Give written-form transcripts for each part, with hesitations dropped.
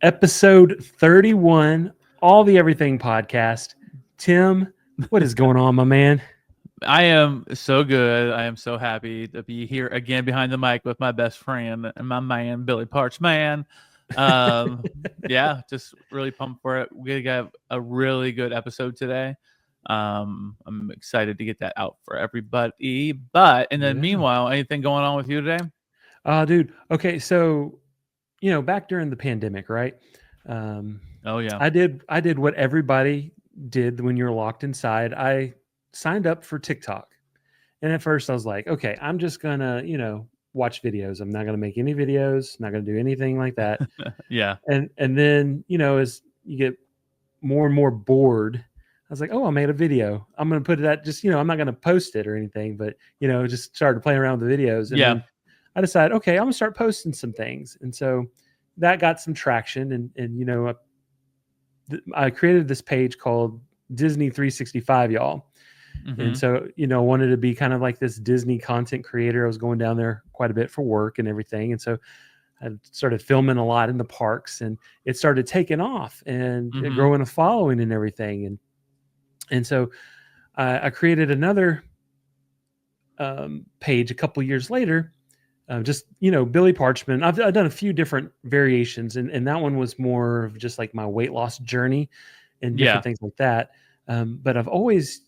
Episode 31, All the Everything Podcast. Tim, what is going on, my man? I am so good. I am so happy to be here again behind the mic with my best friend and my man, Billy Parch, man. Yeah, just really pumped for it. We got a really good episode today. I'm excited to get that out for everybody. But in the meanwhile, anything going on with you today? Dude. Okay, so back during the pandemic, right? Oh yeah. I did what everybody did when you're locked inside. I signed up for TikTok. And at first I was like, okay, I'm just gonna, watch videos. I'm not gonna make any videos, not gonna do anything like that. Yeah. And then, as you get more and more bored, I was like, oh, I made a video. I'm gonna put that I'm not gonna post it or anything, but just started playing around with the videos. And then I decided, okay, I'm gonna start posting some things. And so that got some traction. And I created this page called Disney 365, y'all. Mm-hmm. And so, wanted to be kind of like this Disney content creator. I was going down there quite a bit for work and everything. And so I started filming a lot in the parks, and it started taking off and growing a following and everything. And so I created another page a couple years later, Billy Parchman. I've done a few different variations, and that one was more of just like my weight loss journey and different things like that. But I've always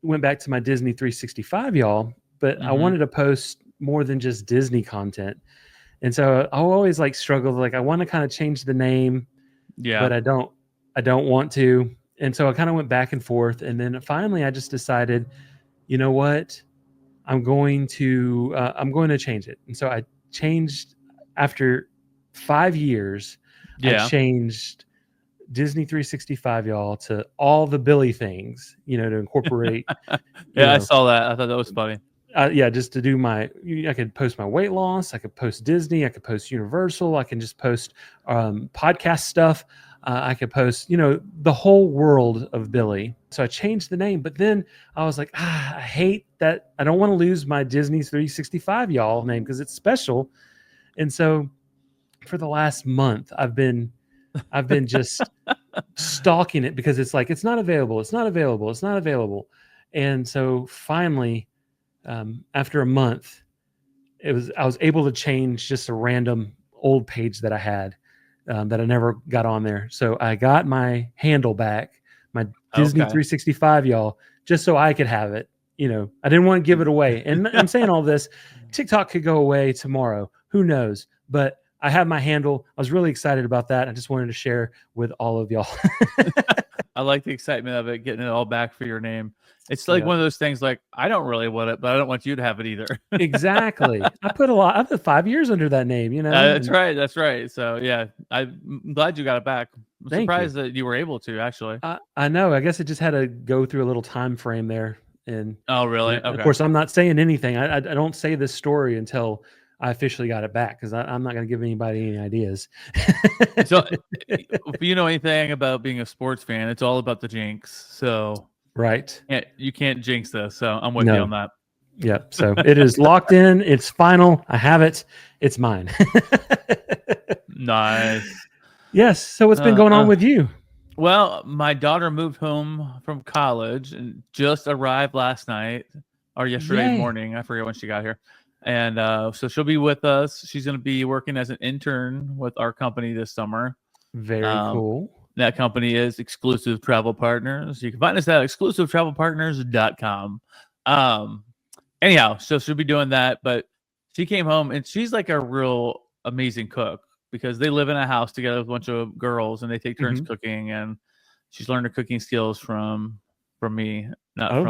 went back to my Disney 365, y'all, but I wanted to post more than just Disney content. And so I always struggled. I want to kind of change the name, but I don't want to. And so I kind of went back and forth. And then finally I just decided, you know what? I'm going to change it. And so I changed after 5 years. I changed Disney 365, y'all, to all the Billy things, to incorporate. I saw that. I thought that was funny. Just to do I could post my weight loss. I could post Disney. I could post Universal. I can just post podcast stuff. I could post, the whole world of Billy. So I changed the name, but then I was like, I hate that. I don't want to lose my Disney 365, y'all, name because it's special. And so for the last month, I've been just stalking it because it's like, it's not available. It's not available. It's not available. And so finally, after a month, I was able to change just a random old page that I had that I never got on there. So I got my handle back, my Disney 365, y'all, just so I could have it. I didn't want to give it away. And I'm saying all this, TikTok could go away tomorrow. Who knows? But I have my handle. I was really excited about that. I just wanted to share with all of y'all. I like the excitement of it, getting it all back for your name. It's like one of those things I don't really want it, but I don't want you to have it either. Exactly. I put 5 years under that name, That's right. That's right. So yeah, I'm glad you got it back. I'm surprised that you were able to actually. I know. I guess it just had to go through a little time frame there. And oh, really? Okay. Of course, I'm not saying anything. I don't say this story until I officially got it back because I'm not going to give anybody any ideas. So if you know anything about being a sports fan, it's all about the jinx. So right. You can't jinx this. So I'm with you on that. Yep. So it is locked in. It's final. I have it. It's mine. Nice. Yes. So what's been going on with you? Well, my daughter moved home from college and just arrived last night or yesterday morning. I forget when she got here. And so she'll be with us. She's going to be working as an intern with our company this summer. Very cool. That company is Exclusive Travel Partners. You can find us at exclusivetravelpartners.com. Anyhow, so she'll be doing that. But she came home and she's like a real amazing cook because they live in a house together with a bunch of girls and they take turns cooking. And she's learned her cooking skills from me, not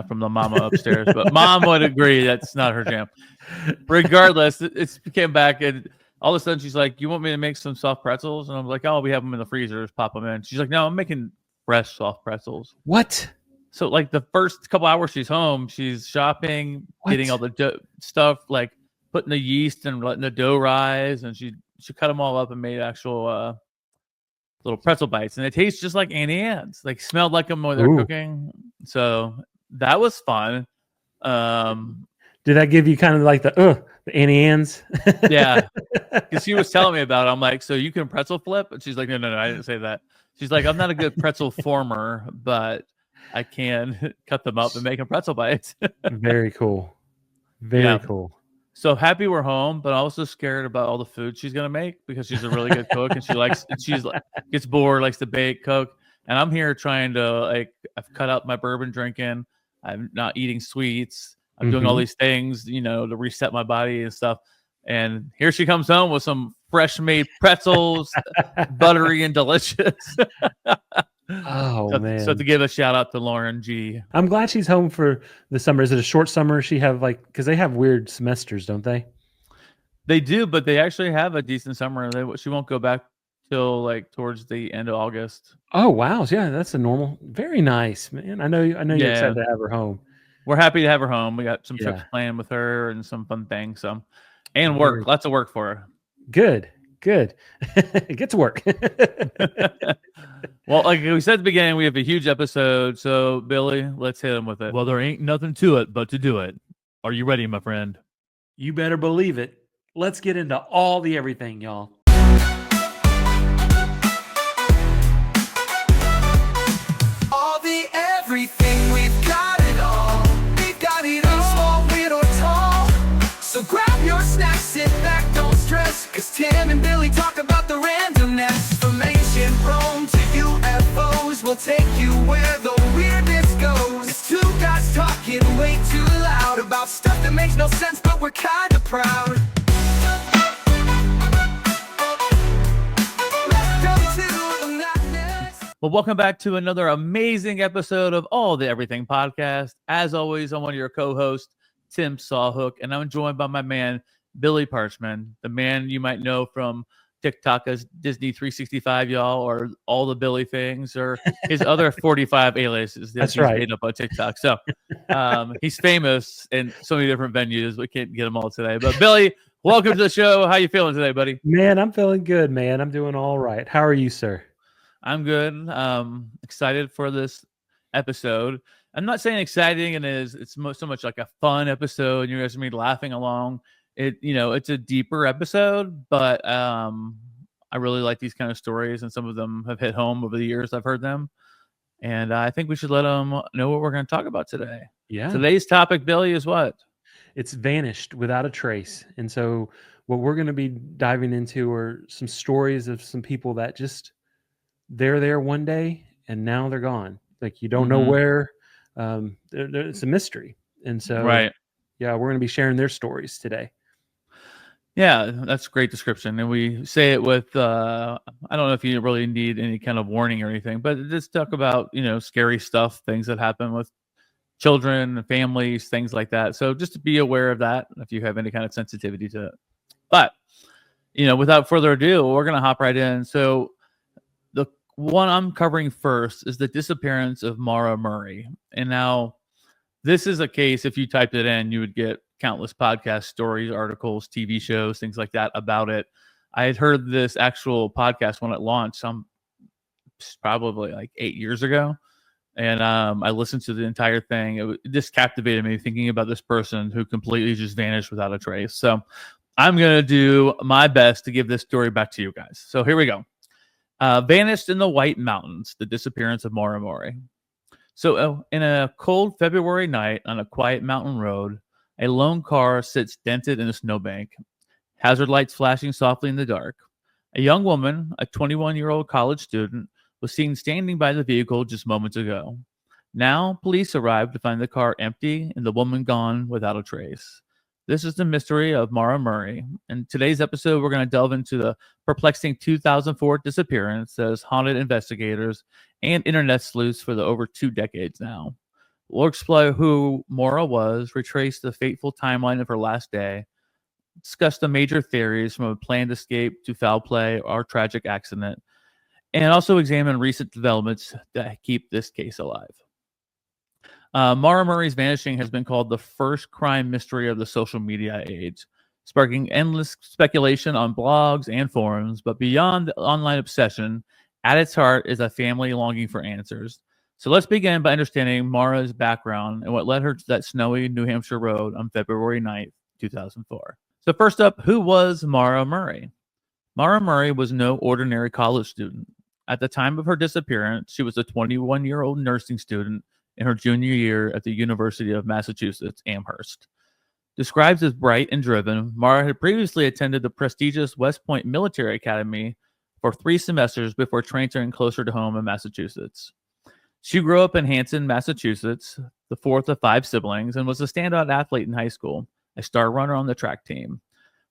from the mama upstairs, but mom would agree that's not her jam. Regardless, it came back and all of a sudden she's like, you want me to make some soft pretzels? And I'm like, oh, we have them in the freezer. Just pop them in. She's like, no, I'm making fresh soft pretzels. What? So like the first couple hours she's home, she's shopping, getting all the stuff, like putting the yeast and letting the dough rise. And she cut them all up and made actual little pretzel bites. And it tastes just like Auntie Anne's. Like smelled like them when they're cooking. So that was fun. Did that give you kind of like the Annie Ann's. Yeah, because she was telling me about it. I'm like, so you can pretzel flip? And she's like, no, I didn't say that. She's like, I'm not a good pretzel former, but I can cut them up and make them pretzel bites. Very cool. Very Yeah. cool. So happy we're home, but also scared about all the food she's gonna make because she's a really good cook and she's gets bored, likes to bake, cook. And I'm here trying to I've cut out my bourbon drinking. I'm not eating sweets. I'm doing all these things, to reset my body and stuff. And here she comes home with some fresh made pretzels, buttery and delicious. Oh man. So to give a shout out to Lauren G. I'm glad she's home for the summer. Is it a short summer? She have because they have weird semesters, don't they? They do, but they actually have a decent summer. She won't go back till towards the end of August. Oh wow, yeah, that's a normal. Very nice, man. I know you're excited to have her home. We're happy to have her home. We got some trips Yeah. planned with her and some fun things. And work, lots of work for her. Good. Get to work. Well, like we said at the beginning, we have a huge episode. So Billy, let's hit him with it. Well, there ain't nothing to it but to do it. Are you ready, my friend? You better believe it. Let's get into all the everything, y'all. All the everything, we've got it all. We've got it all, small, weird or tall. So grab your snacks, sit back, don't stress. Cause Tim and Billy talk about the randomness. Information prone to UFOs will take you where the weirdness goes. It's two guys talking way too loud about stuff that makes no sense, but we're kinda proud. Well, welcome back to another amazing episode of All the Everything Podcast. As always, I'm one of your co-hosts, Tim Sawhook, and I'm joined by my man, Billy Parchman, the man you might know from TikTok as Disney 365, y'all, or all the Billy things, or his other 45 aliases that he's made up on TikTok. So he's famous in so many different venues. We can't get them all today. But Billy, welcome to the show. How you feeling today, buddy? Man, I'm feeling good, man. I'm doing all right. How are you, sir? I'm good. Excited for this episode. I'm not saying exciting, and it's so much like a fun episode. And you guys are me laughing along. It's a deeper episode, but I really like these kind of stories, and some of them have hit home over the years. I've heard them, and I think we should let them know what we're going to talk about today. Yeah. Today's topic, Billy, is what? It's vanished without a trace. And so what we're going to be diving into are some stories of some people that just they're there one day and now they're gone. Like you don't know where. It's a mystery. And so, right. Yeah, we're going to be sharing their stories today. Yeah, that's a great description. And we say it with, I don't know if you really need any kind of warning or anything, but just talk about, scary stuff, things that happen with children, families, things like that. So just to be aware of that if you have any kind of sensitivity to it. But, without further ado, we're going to hop right in. So the one I'm covering first is the disappearance of Maura Murray. And now this is a case, if you typed it in, you would get countless podcast stories, articles, TV shows, things like that about it. I had heard this actual podcast when it launched probably like 8 years ago. And I listened to the entire thing. It just captivated me thinking about this person who completely just vanished without a trace. So I'm going to do my best to give this story back to you guys. So here we go. Vanished in the White Mountains, the disappearance of Maura Murray. So in a cold February night on a quiet mountain road, a lone car sits dented in a snowbank, hazard lights flashing softly in the dark. A young woman, a 21-year-old college student, was seen standing by the vehicle just moments ago. Now, police arrived to find the car empty and the woman gone without a trace. This is the mystery of Maura Murray. In today's episode, we're going to delve into the perplexing 2004 disappearance that has haunted investigators and internet sleuths for over 2 decades now. We'll explore who Maura was, retrace the fateful timeline of her last day, discuss the major theories from a planned escape to foul play or tragic accident, and also examine recent developments that keep this case alive. Maura Murray's vanishing has been called the first crime mystery of the social media age, sparking endless speculation on blogs and forums. But beyond the online obsession, at its heart is a family longing for answers. So let's begin by understanding Maura's background and what led her to that snowy New Hampshire road on February 9th, 2004. So first up, who was Maura Murray? Maura Murray was no ordinary college student. At the time of her disappearance, she was a 21-year-old nursing student in her junior year at the University of Massachusetts, Amherst. Described as bright and driven, Maura had previously attended the prestigious West Point Military Academy for 3 semesters before transferring closer to home in Massachusetts. She grew up in Hanson, Massachusetts, the fourth of 5 siblings, and was a standout athlete in high school, a star runner on the track team.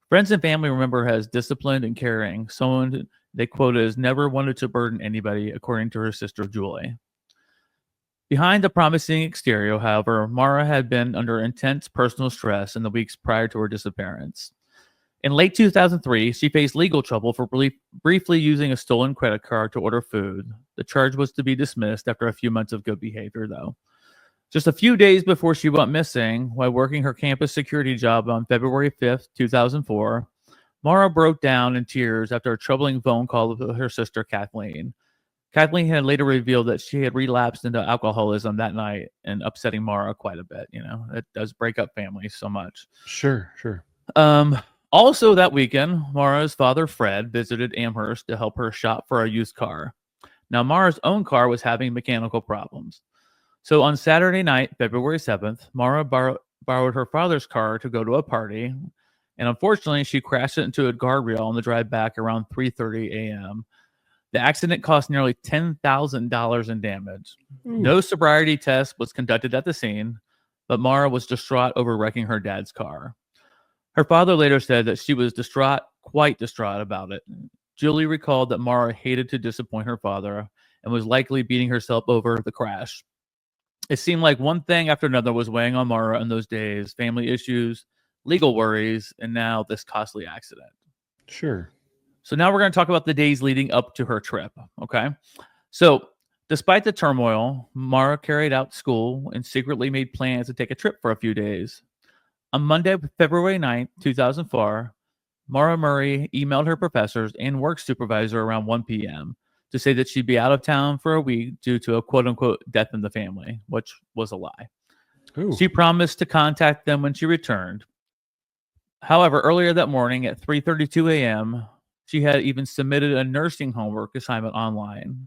Friends and family remember her as disciplined and caring, someone they quote as never wanted to burden anybody, according to her sister Julie. Behind the promising exterior, however, Maura had been under intense personal stress in the weeks prior to her disappearance. In late 2003, she faced legal trouble for briefly using a stolen credit card to order food. The charge was to be dismissed after a few months of good behavior, though. Just a few days before she went missing, while working her campus security job on February 5th, 2004, Maura broke down in tears after a troubling phone call with her sister Kathleen. Kathleen had later revealed that she had relapsed into alcoholism that night and upsetting Maura quite a bit. You know, it does break up families so much. Sure. Also that weekend, Maura's father, Fred, visited Amherst to help her shop for a used car. Now, Maura's own car was having mechanical problems. So on Saturday night, February 7th, Maura borrowed her father's car to go to a party. And unfortunately, she crashed it into a guardrail on the drive back around 3:30 a.m. The accident cost nearly $10,000 in damage. No sobriety test was conducted at the scene, but Maura was distraught over wrecking her dad's car. Her father later said that she was distraught, quite distraught about it. Julie recalled that Maura hated to disappoint her father and was likely beating herself over the crash. It seemed like one thing after another was weighing on Maura in those days: family issues, legal worries, and now this costly accident. Sure. So now we're going to talk about the days leading up to her trip, okay? So despite the turmoil, Maura carried out school and secretly made plans to take a trip for a few days. On Monday, February 9th, 2004, Maura Murray emailed her professors and work supervisor around 1 p.m. to say that she'd be out of town for a week due to a quote-unquote death in the family, which was a lie. Ooh. She promised to contact them when she returned. However, earlier that morning at 3:32 a.m., she had even submitted a nursing homework assignment online.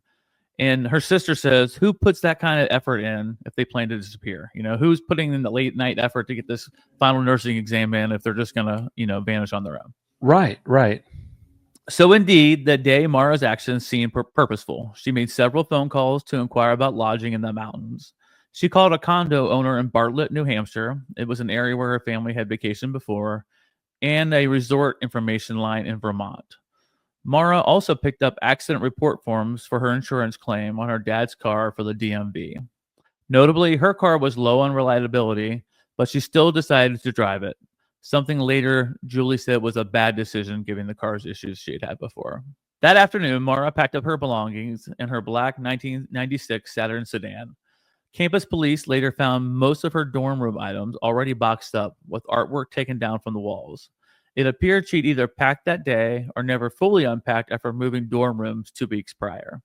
And her sister says, who puts that kind of effort in if they plan to disappear? You know, who's putting in the late night effort to get this final nursing exam in if they're just going to, vanish on their own? Right. So indeed, that day, Maura's actions seemed purposeful. She made several phone calls to inquire about lodging in the mountains. She called a condo owner in Bartlett, New Hampshire. It was an area where her family had vacationed before, and a resort information line in Vermont. Maura also picked up accident report forms for her insurance claim on her dad's car for the DMV. Notably, her car was low on reliability, but she still decided to drive it. Something later Julie said was a bad decision given the car's issues she had had before. That afternoon, Maura packed up her belongings in her black 1996 Saturn sedan. Campus police later found most of her dorm room items already boxed up with artwork taken down from the walls. It appeared she'd either packed that day or never fully unpacked after moving dorm rooms 2 weeks prior.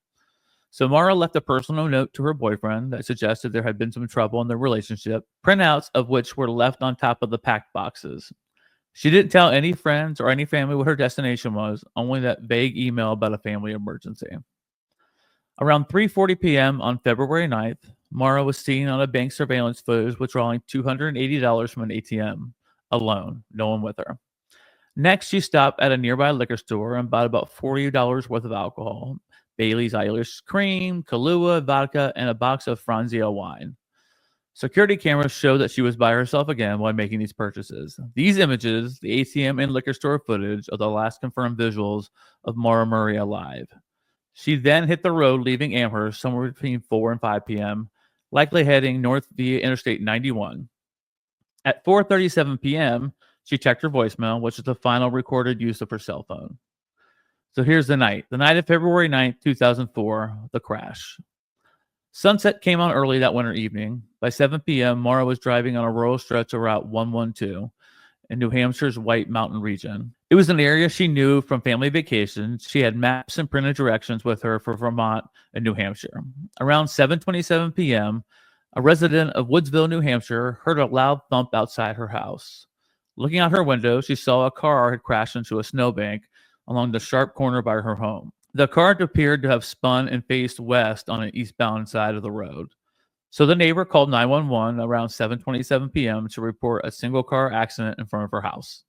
So Maura left a personal note to her boyfriend that suggested there had been some trouble in their relationship, printouts of which were left on top of the packed boxes. She didn't tell any friends or any family what her destination was, only that vague email about a family emergency. Around 3:40 p.m. on February 9th, Maura was seen on a bank surveillance footage withdrawing $280 from an ATM, alone, no one with her. Next, she stopped at a nearby liquor store and bought about $40 worth of alcohol, Bailey's Irish Cream, Kahlua, vodka, and a box of Franzia wine. Security cameras show that she was by herself again while making these purchases. These images, the ATM and liquor store footage, are the last confirmed visuals of Maura Murray alive. She then hit the road leaving Amherst somewhere between 4 and 5 p.m., likely heading north via Interstate 91. At 4:37 p.m., she checked her voicemail, which is the final recorded use of her cell phone. So here's the night of February 9th, 2004, the crash. Sunset came on early that winter evening. By 7 p.m., Maura was driving on a rural stretch of Route 112 in New Hampshire's White Mountain region. It was an area she knew from family vacations. She had maps and printed directions with her for Vermont and New Hampshire. Around 7:27 p.m., a resident of Woodsville, New Hampshire, heard a loud thump outside her house. Looking out her window, she saw a car had crashed into a snowbank along the sharp corner by her home. The car appeared to have spun and faced west on an eastbound side of the road. So the neighbor called 911 around 7:27 p.m. to report a single car accident in front of her house.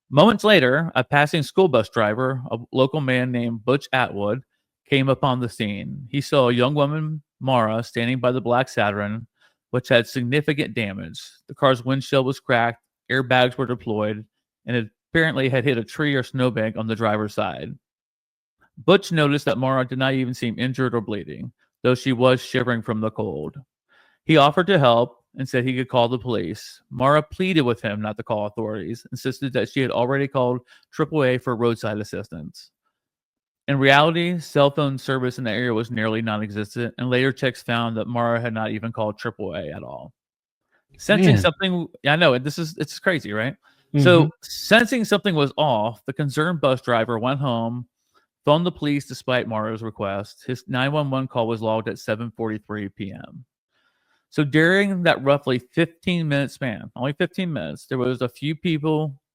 Moments later, a passing school bus driver, a local man named Butch Atwood, came upon the scene. He saw a young woman, Maura, standing by the black Saturn, which had significant damage. The car's windshield was cracked, airbags were deployed, and it apparently had hit a tree or snowbank on the driver's side. Butch noticed that Maura did not even seem injured or bleeding, though she was shivering from the cold. He offered to help and said he could call the police. Maura pleaded with him not to call authorities, insisted that she had already called AAA for roadside assistance. In reality, cell phone service in the area was nearly non-existent, and later checks found that Maura had not even called AAA at all. Sensing something, I know it's crazy, right? So sensing something was off, the concerned bus driver went home, phoned the police despite Maura's request. His 911 call was logged at 7:43 p.m. So during that roughly 15-minute span, only 15 minutes, there was a few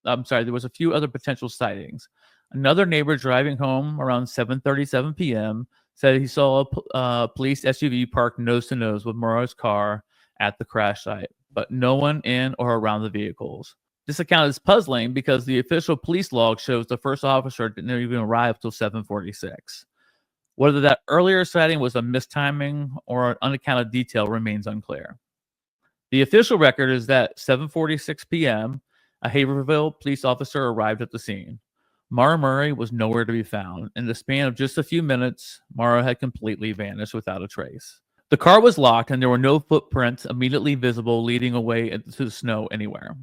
other potential sightings. Another neighbor driving home around 7:37 p.m. said he saw a police SUV parked nose to nose with Maura's car at the crash site, but no one in or around the vehicles. This account is puzzling because the official police log shows the first officer didn't even arrive till 7:46. Whether that earlier sighting was a mistiming or an unaccounted detail remains unclear. The official record is that 7:46 p.m., a Haverhill police officer arrived at the scene. Maura Murray was nowhere to be found. In the span of just a few minutes, Maura had completely vanished without a trace. The car was locked and there were no footprints immediately visible leading away into the snow anywhere.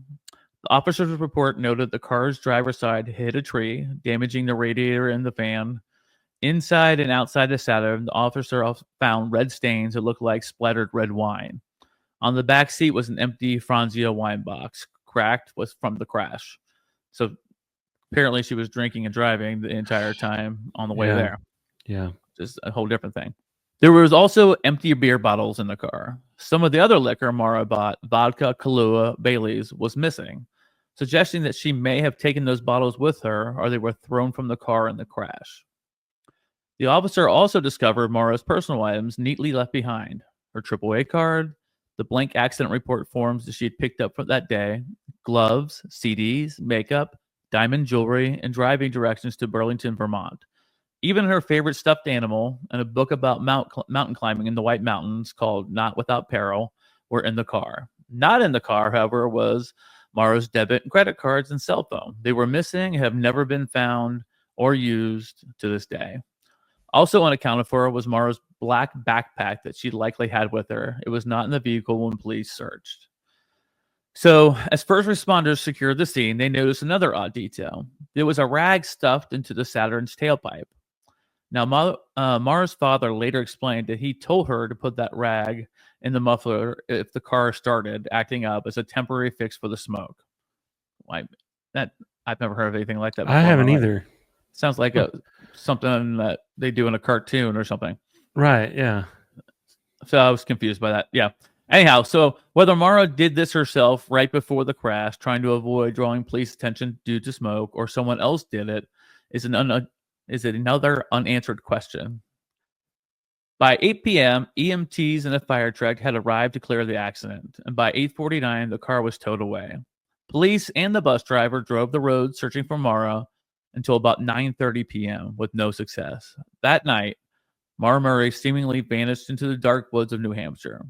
The officer's report noted the car's driver's side hit a tree, damaging the radiator and the fan. Inside and outside the Saturn, the officer found red stains that looked like splattered red wine. On the back seat was an empty Franzia wine box, cracked from the crash. So apparently she was drinking and driving the entire time on the way there. Yeah. Just a whole different thing. There was also empty beer bottles in the car. Some of the other liquor Maura bought, vodka, Kahlua, Bailey's, was missing, suggesting that she may have taken those bottles with her or they were thrown from the car in the crash. The officer also discovered Maura's personal items neatly left behind. Her AAA card, the blank accident report forms that she had picked up for that day, gloves, CDs, makeup, diamond jewelry, and driving directions to Burlington, Vermont. Even her favorite stuffed animal and a book about mountain climbing in the White Mountains called Not Without Peril were in the car. Not in the car, however, was Maura's debit and credit cards and cell phone. They were missing and have never been found or used to this day. Also unaccounted for was Maura's black backpack that she likely had with her. It was not in the vehicle when police searched. So, as first responders secured the scene, they noticed another odd detail. There was a rag stuffed into the Saturn's tailpipe. Now, Maura's father later explained that he told her to put that rag in the muffler if the car started acting up as a temporary fix for the smoke. I've never heard of anything like that before. I haven't either. Sounds like something that they do in a cartoon or something. Right, yeah. So I was confused by that. Yeah. Anyhow, so whether Maura did this herself right before the crash, trying to avoid drawing police attention due to smoke, or someone else did it, is another unanswered question. By 8 p.m., EMTs and a fire truck had arrived to clear the accident, and by 8:49, the car was towed away. Police and the bus driver drove the road searching for Maura until about 9:30 p.m. with no success. That night, Maura Murray seemingly vanished into the dark woods of New Hampshire.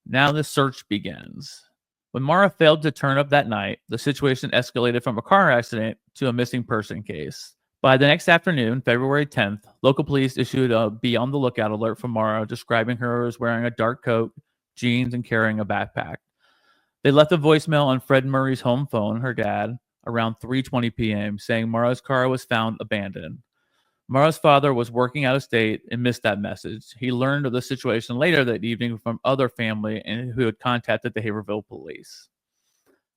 Now the search begins. When Maura failed to turn up that night, the situation escalated from a car accident to a missing person case. By the next afternoon, February 10th, local police issued a be on the lookout alert for Maura, describing her as wearing a dark coat, jeans, and carrying a backpack. They left a voicemail on Fred Murray's home phone, her dad, around 3:20 p.m., saying Maura's car was found abandoned. Maura's father was working out of state and missed that message. He learned of the situation later that evening from other family and who had contacted the Haverhill police.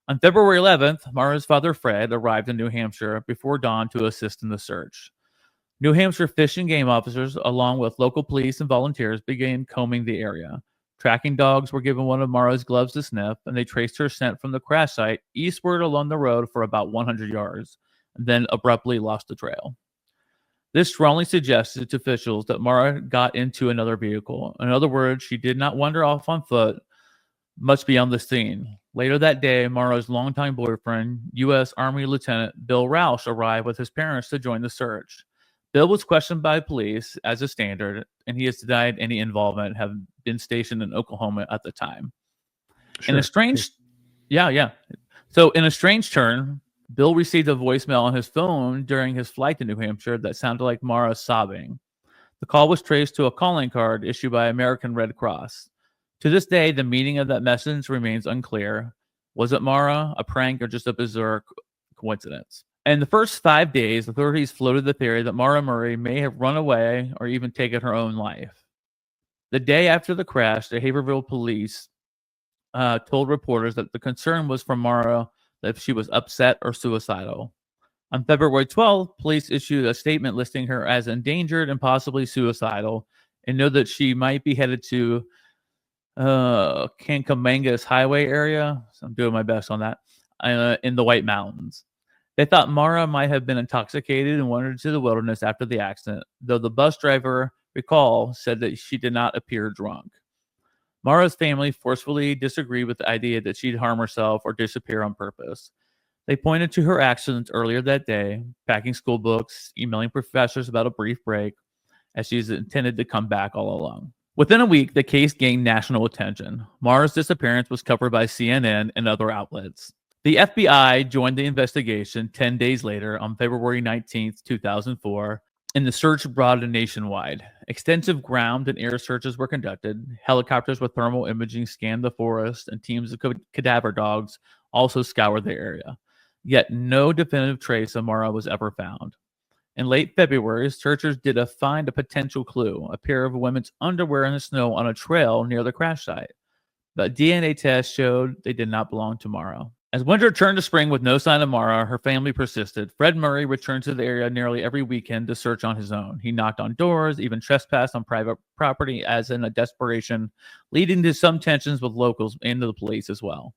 On February 11th, Maura's father, Fred, arrived in New Hampshire before dawn to assist in the search. New Hampshire Fish and Game officers, along with local police and volunteers, began combing the area. Tracking dogs were given one of Maura's gloves to sniff, and they traced her scent from the crash site eastward along the road for about 100 yards, and then abruptly lost the trail. This strongly suggested to officials that Maura got into another vehicle. In other words, she did not wander off on foot much beyond the scene. Later that day, Maura's longtime boyfriend, U.S. Army Lieutenant Bill Roush, arrived with his parents to join the search. Bill was questioned by police as a standard, and he has denied any involvement, having been stationed in Oklahoma at the time. In a strange, So in a strange turn, Bill received a voicemail on his phone during his flight to New Hampshire that sounded like Maura sobbing. The call was traced to a calling card issued by American Red Cross. To this day, the meaning of that message remains unclear. Was it Maura, a prank, or just a bizarre coincidence? In the first 5 days, authorities floated the theory that Maura Murray may have run away or even taken her own life. The day after the crash, the Haverhill police told reporters that the concern was for Maura that she was upset or suicidal. On February 12th, police issued a statement listing her as endangered and possibly suicidal, and noted that she might be headed to Cancamangas Highway area. So I'm doing my best on that, in the White Mountains. They thought Maura might have been intoxicated and wandered to the wilderness after the accident, though the bus driver, said that she did not appear drunk. Maura's family forcefully disagreed with the idea that she'd harm herself or disappear on purpose. They pointed to her actions earlier that day, packing school books, emailing professors about a brief break, as she's intended to come back all along. Within a week, the case gained national attention. Maura's disappearance was covered by CNN and other outlets. The FBI joined the investigation 10 days later on February 19, 2004, and the search broadened nationwide. Extensive ground and air searches were conducted. Helicopters with thermal imaging scanned the forest, and teams of cadaver dogs also scoured the area. Yet no definitive trace of Maura was ever found. In late February, searchers did find a potential clue, a pair of women's underwear in the snow on a trail near the crash site. But DNA tests showed they did not belong to Maura. As winter turned to spring with no sign of Maura, her family persisted. Fred Murray returned to the area nearly every weekend to search on his own. He knocked on doors, even trespassed on private property as in a desperation, leading to some tensions with locals and the police as well.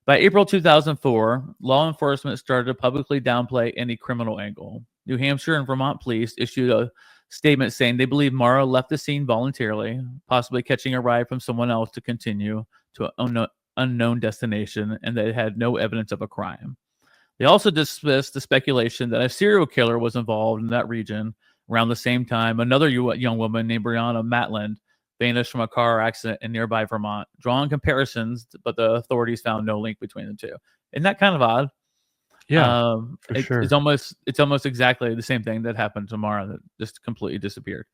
By April 2004, law enforcement started to publicly downplay any criminal angle. New Hampshire and Vermont police issued a statement saying they believe Maura left the scene voluntarily, possibly catching a ride from someone else to continue to an unknown destination, and they had no evidence of a crime. They also dismissed the speculation that a serial killer was involved in that region. Around the same time, another young woman named Brianna Matland vanished from a car accident in nearby Vermont, drawing comparisons, but the authorities found no link between the two. Isn't that kind of odd? Yeah, for sure. It's almost exactly the same thing that happened to Maura, that just completely disappeared.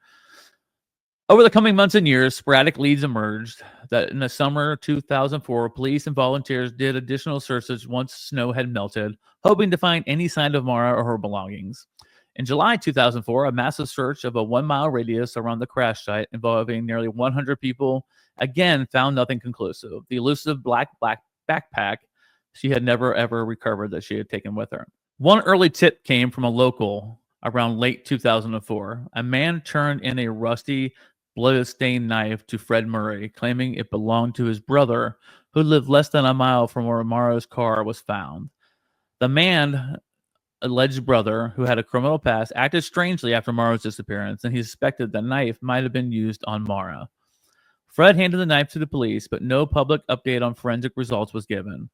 Over the coming months and years, sporadic leads emerged that in the summer of 2004, police and volunteers did additional searches once snow had melted, hoping to find any sign of Maura or her belongings. In July 2004, a massive search of a 1-mile radius around the crash site involving nearly 100 people again found nothing conclusive. The elusive black backpack she had never ever recovered that she had taken with her. One early tip came from a local around late 2004. A man turned in a rusty, blood-stained knife to Fred Murray, claiming it belonged to his brother, who lived less than a mile from where Maura's car was found. The man, alleged brother, who had a criminal past, acted strangely after Maura's disappearance, and he suspected the knife might have been used on Maura. Fred handed the knife to the police, but no public update on forensic results was given.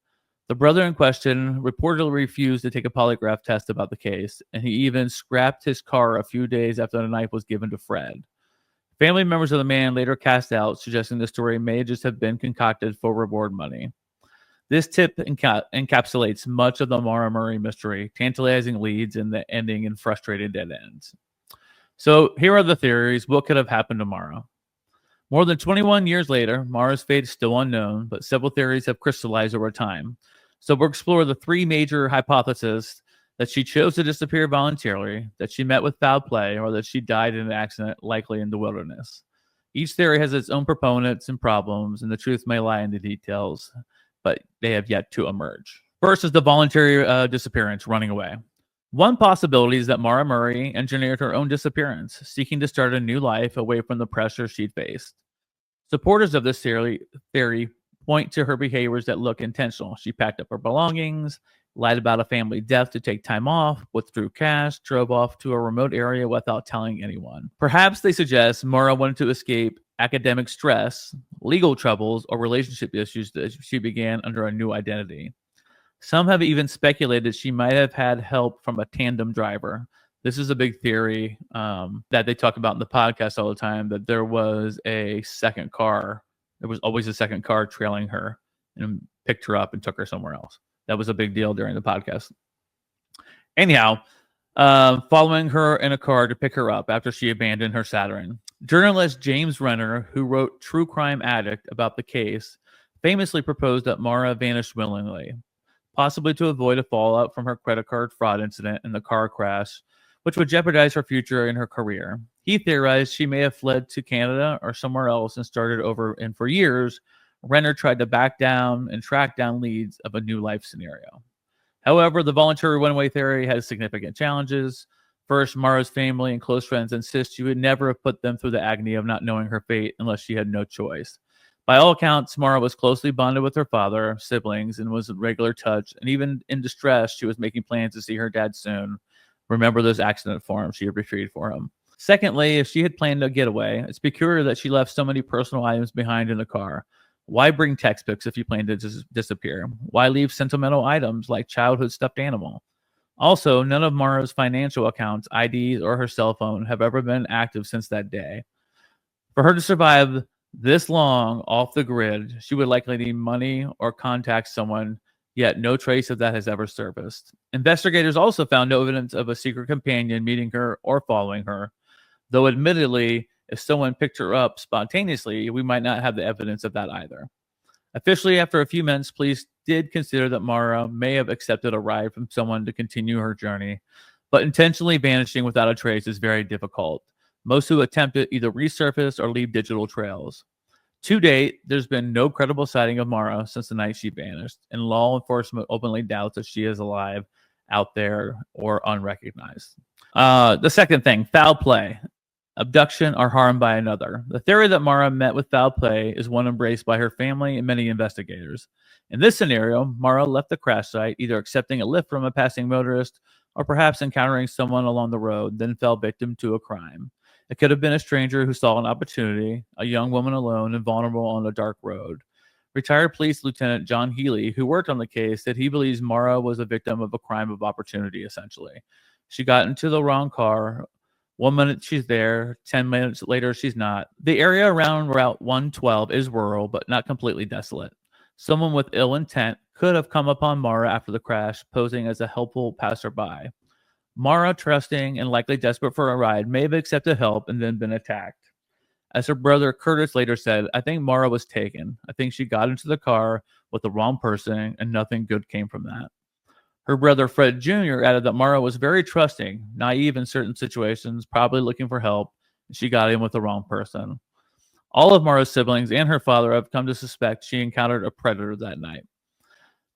The brother in question reportedly refused to take a polygraph test about the case, and he even scrapped his car a few days after the knife was given to Fred. Family members of the man later cast doubt, suggesting the story may just have been concocted for reward money. This tip encapsulates much of the Maura Murray mystery, tantalizing leads and the ending in frustrated dead ends. So here are the theories. What could have happened to Maura? More than 21 years later, Maura's fate is still unknown, but several theories have crystallized over time. So we'll explore the three major hypotheses: that she chose to disappear voluntarily, that she met with foul play, or that she died in an accident, likely in the wilderness. Each theory has its own proponents and problems, and the truth may lie in the details, but they have yet to emerge. First is the voluntary disappearance, running away. One possibility is that Maura Murray engineered her own disappearance, seeking to start a new life away from the pressure she'd faced. Supporters of this theory point to her behaviors that look intentional. She packed up her belongings, lied about a family death to take time off, withdrew cash, drove off to a remote area without telling anyone. Perhaps they suggest Maura wanted to escape academic stress, legal troubles, or relationship issues that she began under a new identity. Some have even speculated she might have had help from a tandem driver. This is a big theory that they talk about in the podcast all the time, that there was a second car. There was always a second car trailing her and picked her up and took her somewhere else. That was a big deal during the podcast. Anyhow, following her in a car to pick her up after she abandoned her Saturn. Journalist James Renner, who wrote True Crime Addict about the case, famously proposed that Maura vanished willingly, possibly to avoid a fallout from her credit card fraud incident and the car crash, which would jeopardize her future in her career. He theorized she may have fled to Canada or somewhere else and started over, and for years, Renner tried to back down and track down leads of a new life scenario. However, the voluntary runaway theory has significant challenges. First, Maura's family and close friends insist she would never have put them through the agony of not knowing her fate unless she had no choice. By all accounts, Maura was closely bonded with her father, siblings, and was in regular touch, and even in distress, she was making plans to see her dad soon. Remember those accident forms she had retrieved for him. Secondly, if she had planned a getaway, it's peculiar that she left so many personal items behind in the car. Why bring textbooks if you plan to disappear? Why leave sentimental items like childhood stuffed animal? Also, none of Maura's financial accounts, IDs, or her cell phone have ever been active since that day. For her to survive this long off the grid, she would likely need money or contact someone, yet no trace of that has ever surfaced. Investigators also found no evidence of a secret companion meeting her or following her, though admittedly, if someone picked her up spontaneously, we might not have the evidence of that either. Officially, after a few months, police did consider that Maura may have accepted a ride from someone to continue her journey, but intentionally vanishing without a trace is very difficult. Most who attempt it either resurface or leave digital trails. To date, there's been no credible sighting of Maura since the night she vanished, and law enforcement openly doubts that she is alive out there or unrecognized. The second thing, foul play. Abduction or harm by another. The theory that Maura met with foul play is one embraced by her family and many investigators. In this scenario, Maura left the crash site, either accepting a lift from a passing motorist or perhaps encountering someone along the road, then fell victim to a crime. It could have been a stranger who saw an opportunity, a young woman alone and vulnerable on a dark road. Retired Police Lieutenant John Healy, who worked on the case, said he believes Maura was a victim of a crime of opportunity, essentially. She got into the wrong car. 1 minute she's there, 10 minutes later she's not. The area around Route 112 is rural, but not completely desolate. Someone with ill intent could have come upon Maura after the crash, posing as a helpful passerby. Maura, trusting and likely desperate for a ride, may have accepted help and then been attacked. As her brother Curtis later said, I think Maura was taken. I think she got into the car with the wrong person and nothing good came from that. Her brother Fred Jr. added that Maura was very trusting, naive in certain situations, probably looking for help, and she got in with the wrong person. All of Maura's siblings and her father have come to suspect she encountered a predator that night.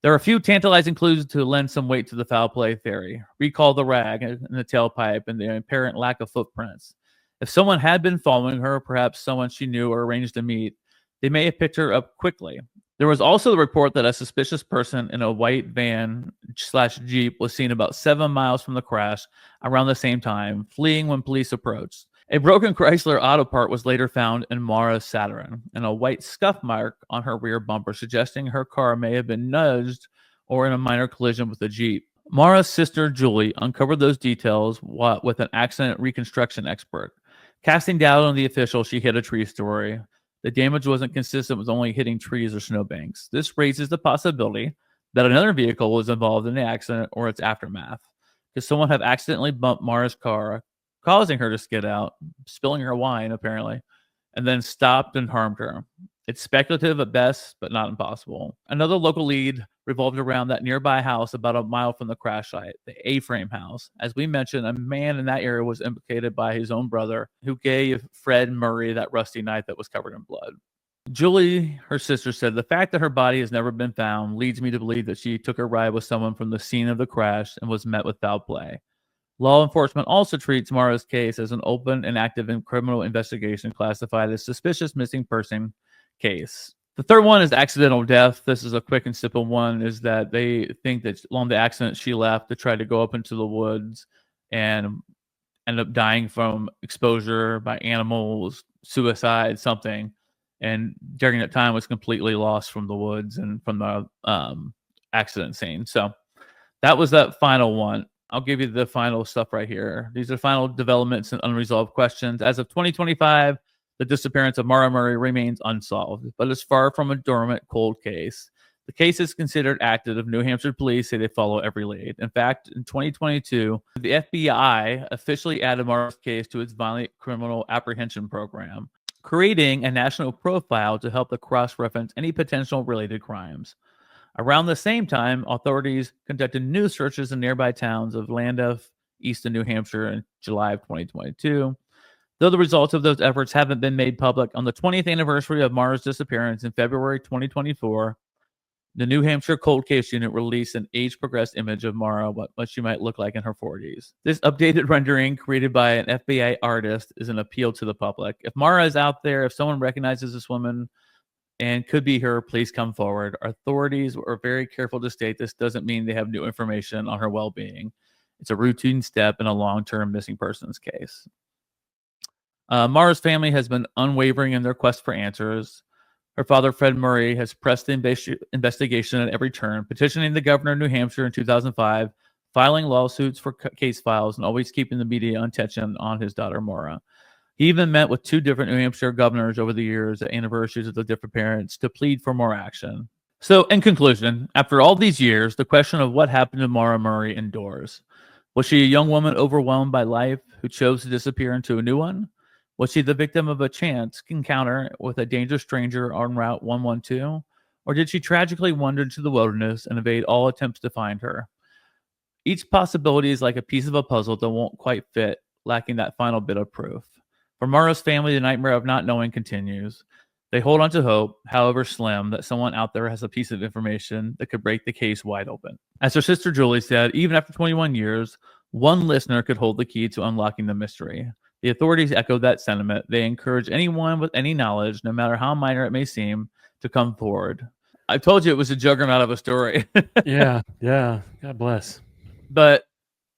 There are a few tantalizing clues to lend some weight to the foul play theory. Recall the rag in the tailpipe and the apparent lack of footprints. If someone had been following her, perhaps someone she knew or arranged to meet, they may have picked her up quickly. There was also the report that a suspicious person in a white van/Jeep was seen about 7 miles from the crash around the same time, fleeing when police approached. A broken Chrysler auto part was later found in Maura's Saturn, and a white scuff mark on her rear bumper, suggesting her car may have been nudged or in a minor collision with the Jeep. Maura's sister, Julie, uncovered those details with an accident reconstruction expert. Casting doubt on the official, she hit a tree story. The damage wasn't consistent with only hitting trees or snowbanks. This raises the possibility that another vehicle was involved in the accident or its aftermath. Could someone have accidentally bumped Maura's car, causing her to skid out, spilling her wine, apparently, and then stopped and harmed her? It's speculative at best, but not impossible. Another local lead revolved around that nearby house about a mile from the crash site, the A-frame house. As we mentioned, a man in that area was implicated by his own brother, who gave Fred Murray that rusty knife that was covered in blood. Julie, her sister, said, the fact that her body has never been found leads me to believe that she took a ride with someone from the scene of the crash and was met with foul play. Law enforcement also treats Maura's case as an open and active criminal investigation classified as suspicious missing person case. The third one is accidental death. This is a quick and simple one, is that they think that along the accident she left to try to go up into the woods and ended up dying from exposure by animals, suicide, something. And during that time was completely lost from the woods and from the accident scene. So that was that final one. I'll give you the final stuff right here. These are final developments and unresolved questions. As of 2025, the disappearance of Maura Murray remains unsolved, but is far from a dormant cold case. The case is considered active. New Hampshire police say they follow every lead. In fact, in 2022, the FBI officially added Maura's case to its violent criminal apprehension program, creating a national profile to help to cross-reference any potential related crimes. Around the same time, authorities conducted new searches in nearby towns of Llandaff, Easton, New Hampshire in July of 2022. Though the results of those efforts haven't been made public, on the 20th anniversary of Maura's disappearance in February 2024, the New Hampshire Cold Case Unit released an age-progressed image of Maura, what she might look like in her 40s. This updated rendering, created by an FBI artist, is an appeal to the public. If Maura is out there, if someone recognizes this woman and could be her, please come forward. Authorities are very careful to state this doesn't mean they have new information on her well-being. It's a routine step in a long-term missing persons case. Maura's family has been unwavering in their quest for answers. Her father, Fred Murray, has pressed the investigation at every turn, petitioning the governor of New Hampshire in 2005, filing lawsuits for case files, and always keeping the media attention on his daughter, Maura. He even met with 2 different New Hampshire governors over the years at anniversaries of the disappearance to plead for more action. So, in conclusion, after all these years, the question of what happened to Maura Murray endures. Was she a young woman overwhelmed by life who chose to disappear into a new one? Was she the victim of a chance encounter with a dangerous stranger on Route 112? Or did she tragically wander into the wilderness and evade all attempts to find her? Each possibility is like a piece of a puzzle that won't quite fit, lacking that final bit of proof. For Maura's family, the nightmare of not knowing continues. They hold on to hope, however slim, that someone out there has a piece of information that could break the case wide open. As her sister Julie said, even after 21 years, one listener could hold the key to unlocking the mystery. The authorities echoed that sentiment. They encourage anyone with any knowledge, no matter how minor it may seem, to come forward. I told you it was a juggernaut of a story. Yeah. God bless. But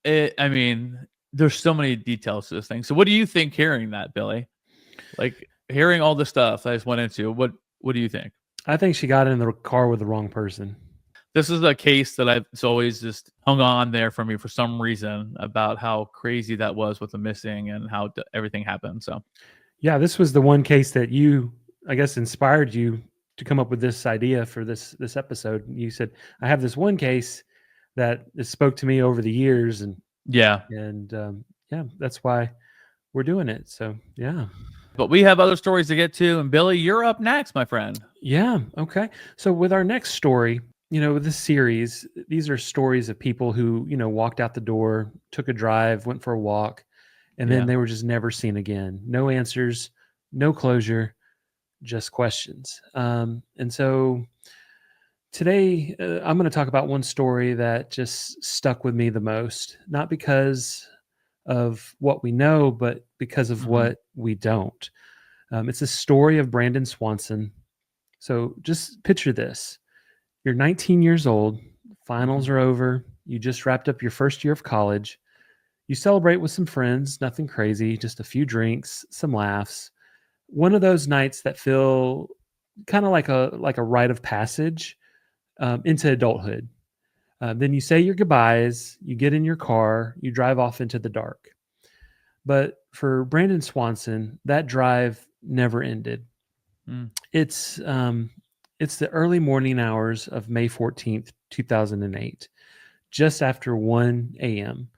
there's so many details to this thing. So what do you think hearing that, Billy? Like hearing all the stuff I just went into, what do you think? I think she got in the car with the wrong person. This is a case that it's always just hung on there for me for some reason about how crazy that was with the missing and how everything happened. So, yeah, this was the one case that I guess, inspired you to come up with this idea for this episode. You said, I have this one case that spoke to me over the years, and that's why we're doing it. So, yeah. But we have other stories to get to, and Billy, you're up next, my friend. Yeah. Okay. So with our next story, this series, these are stories of people who, walked out the door, took a drive, went for a walk, and then they were just never seen again. No answers, no closure, just questions. And so today I'm going to talk about one story that just stuck with me the most, not because of what we know, but because of what we don't. It's a story of Brandon Swanson. So just picture this. You're 19 years old, finals are over, you just wrapped up your first year of college, you celebrate with some friends, nothing crazy, just a few drinks, some laughs. One of those nights that feel kind of like a rite of passage into adulthood. Then you say your goodbyes, you get in your car, you drive off into the dark. But for Brandon Swanson, that drive never ended. It's the early morning hours of May 14th, 2008, just after 1 a.m.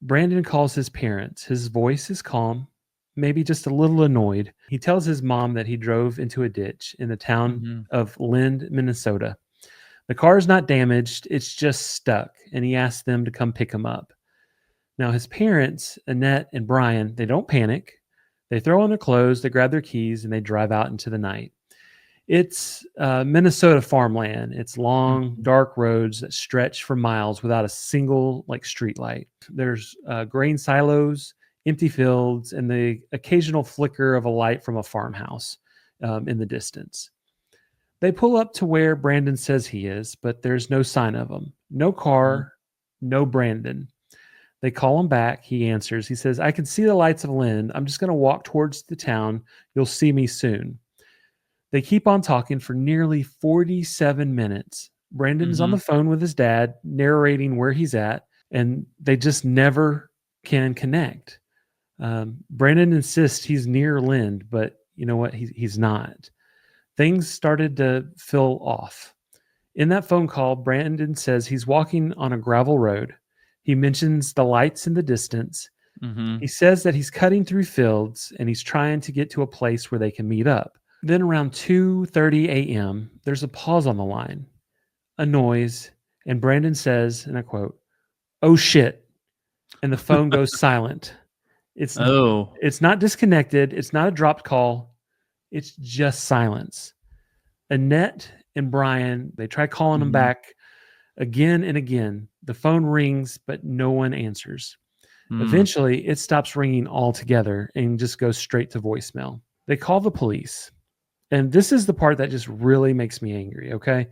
Brandon calls his parents. His voice is calm, maybe just a little annoyed. He tells his mom that he drove into a ditch in the town of Lind, Minnesota. The car is not damaged, it's just stuck, and he asks them to come pick him up. Now, his parents, Annette and Brian, they don't panic. They throw on their clothes, they grab their keys, and they drive out into the night. It's Minnesota farmland. It's long, dark roads that stretch for miles without a single street light. There's grain silos, empty fields, and the occasional flicker of a light from a farmhouse in the distance. They pull up to where Brandon says he is, but there's no sign of him. No car, no Brandon. They call him back. He answers. He says, I can see the lights of Lynn. I'm just going to walk towards the town. You'll see me soon. They keep on talking for nearly 47 minutes. Brandon is on the phone with his dad, narrating where he's at, and they just never can connect. Brandon insists he's near Lynn, but you know what? He's not. Things started to feel off. In that phone call, Brandon says he's walking on a gravel road. He mentions the lights in the distance. He says that he's cutting through fields and he's trying to get to a place where they can meet up. Then around 2:30 a.m., there's a pause on the line, a noise, and Brandon says, and I quote, "Oh shit." And the phone goes silent. It's not disconnected. It's not a dropped call. It's just silence. Annette and Brian, they try calling him back again and again. The phone rings, but no one answers. Eventually, it stops ringing altogether and just goes straight to voicemail. They call the police. And this is the part that just really makes me angry, okay?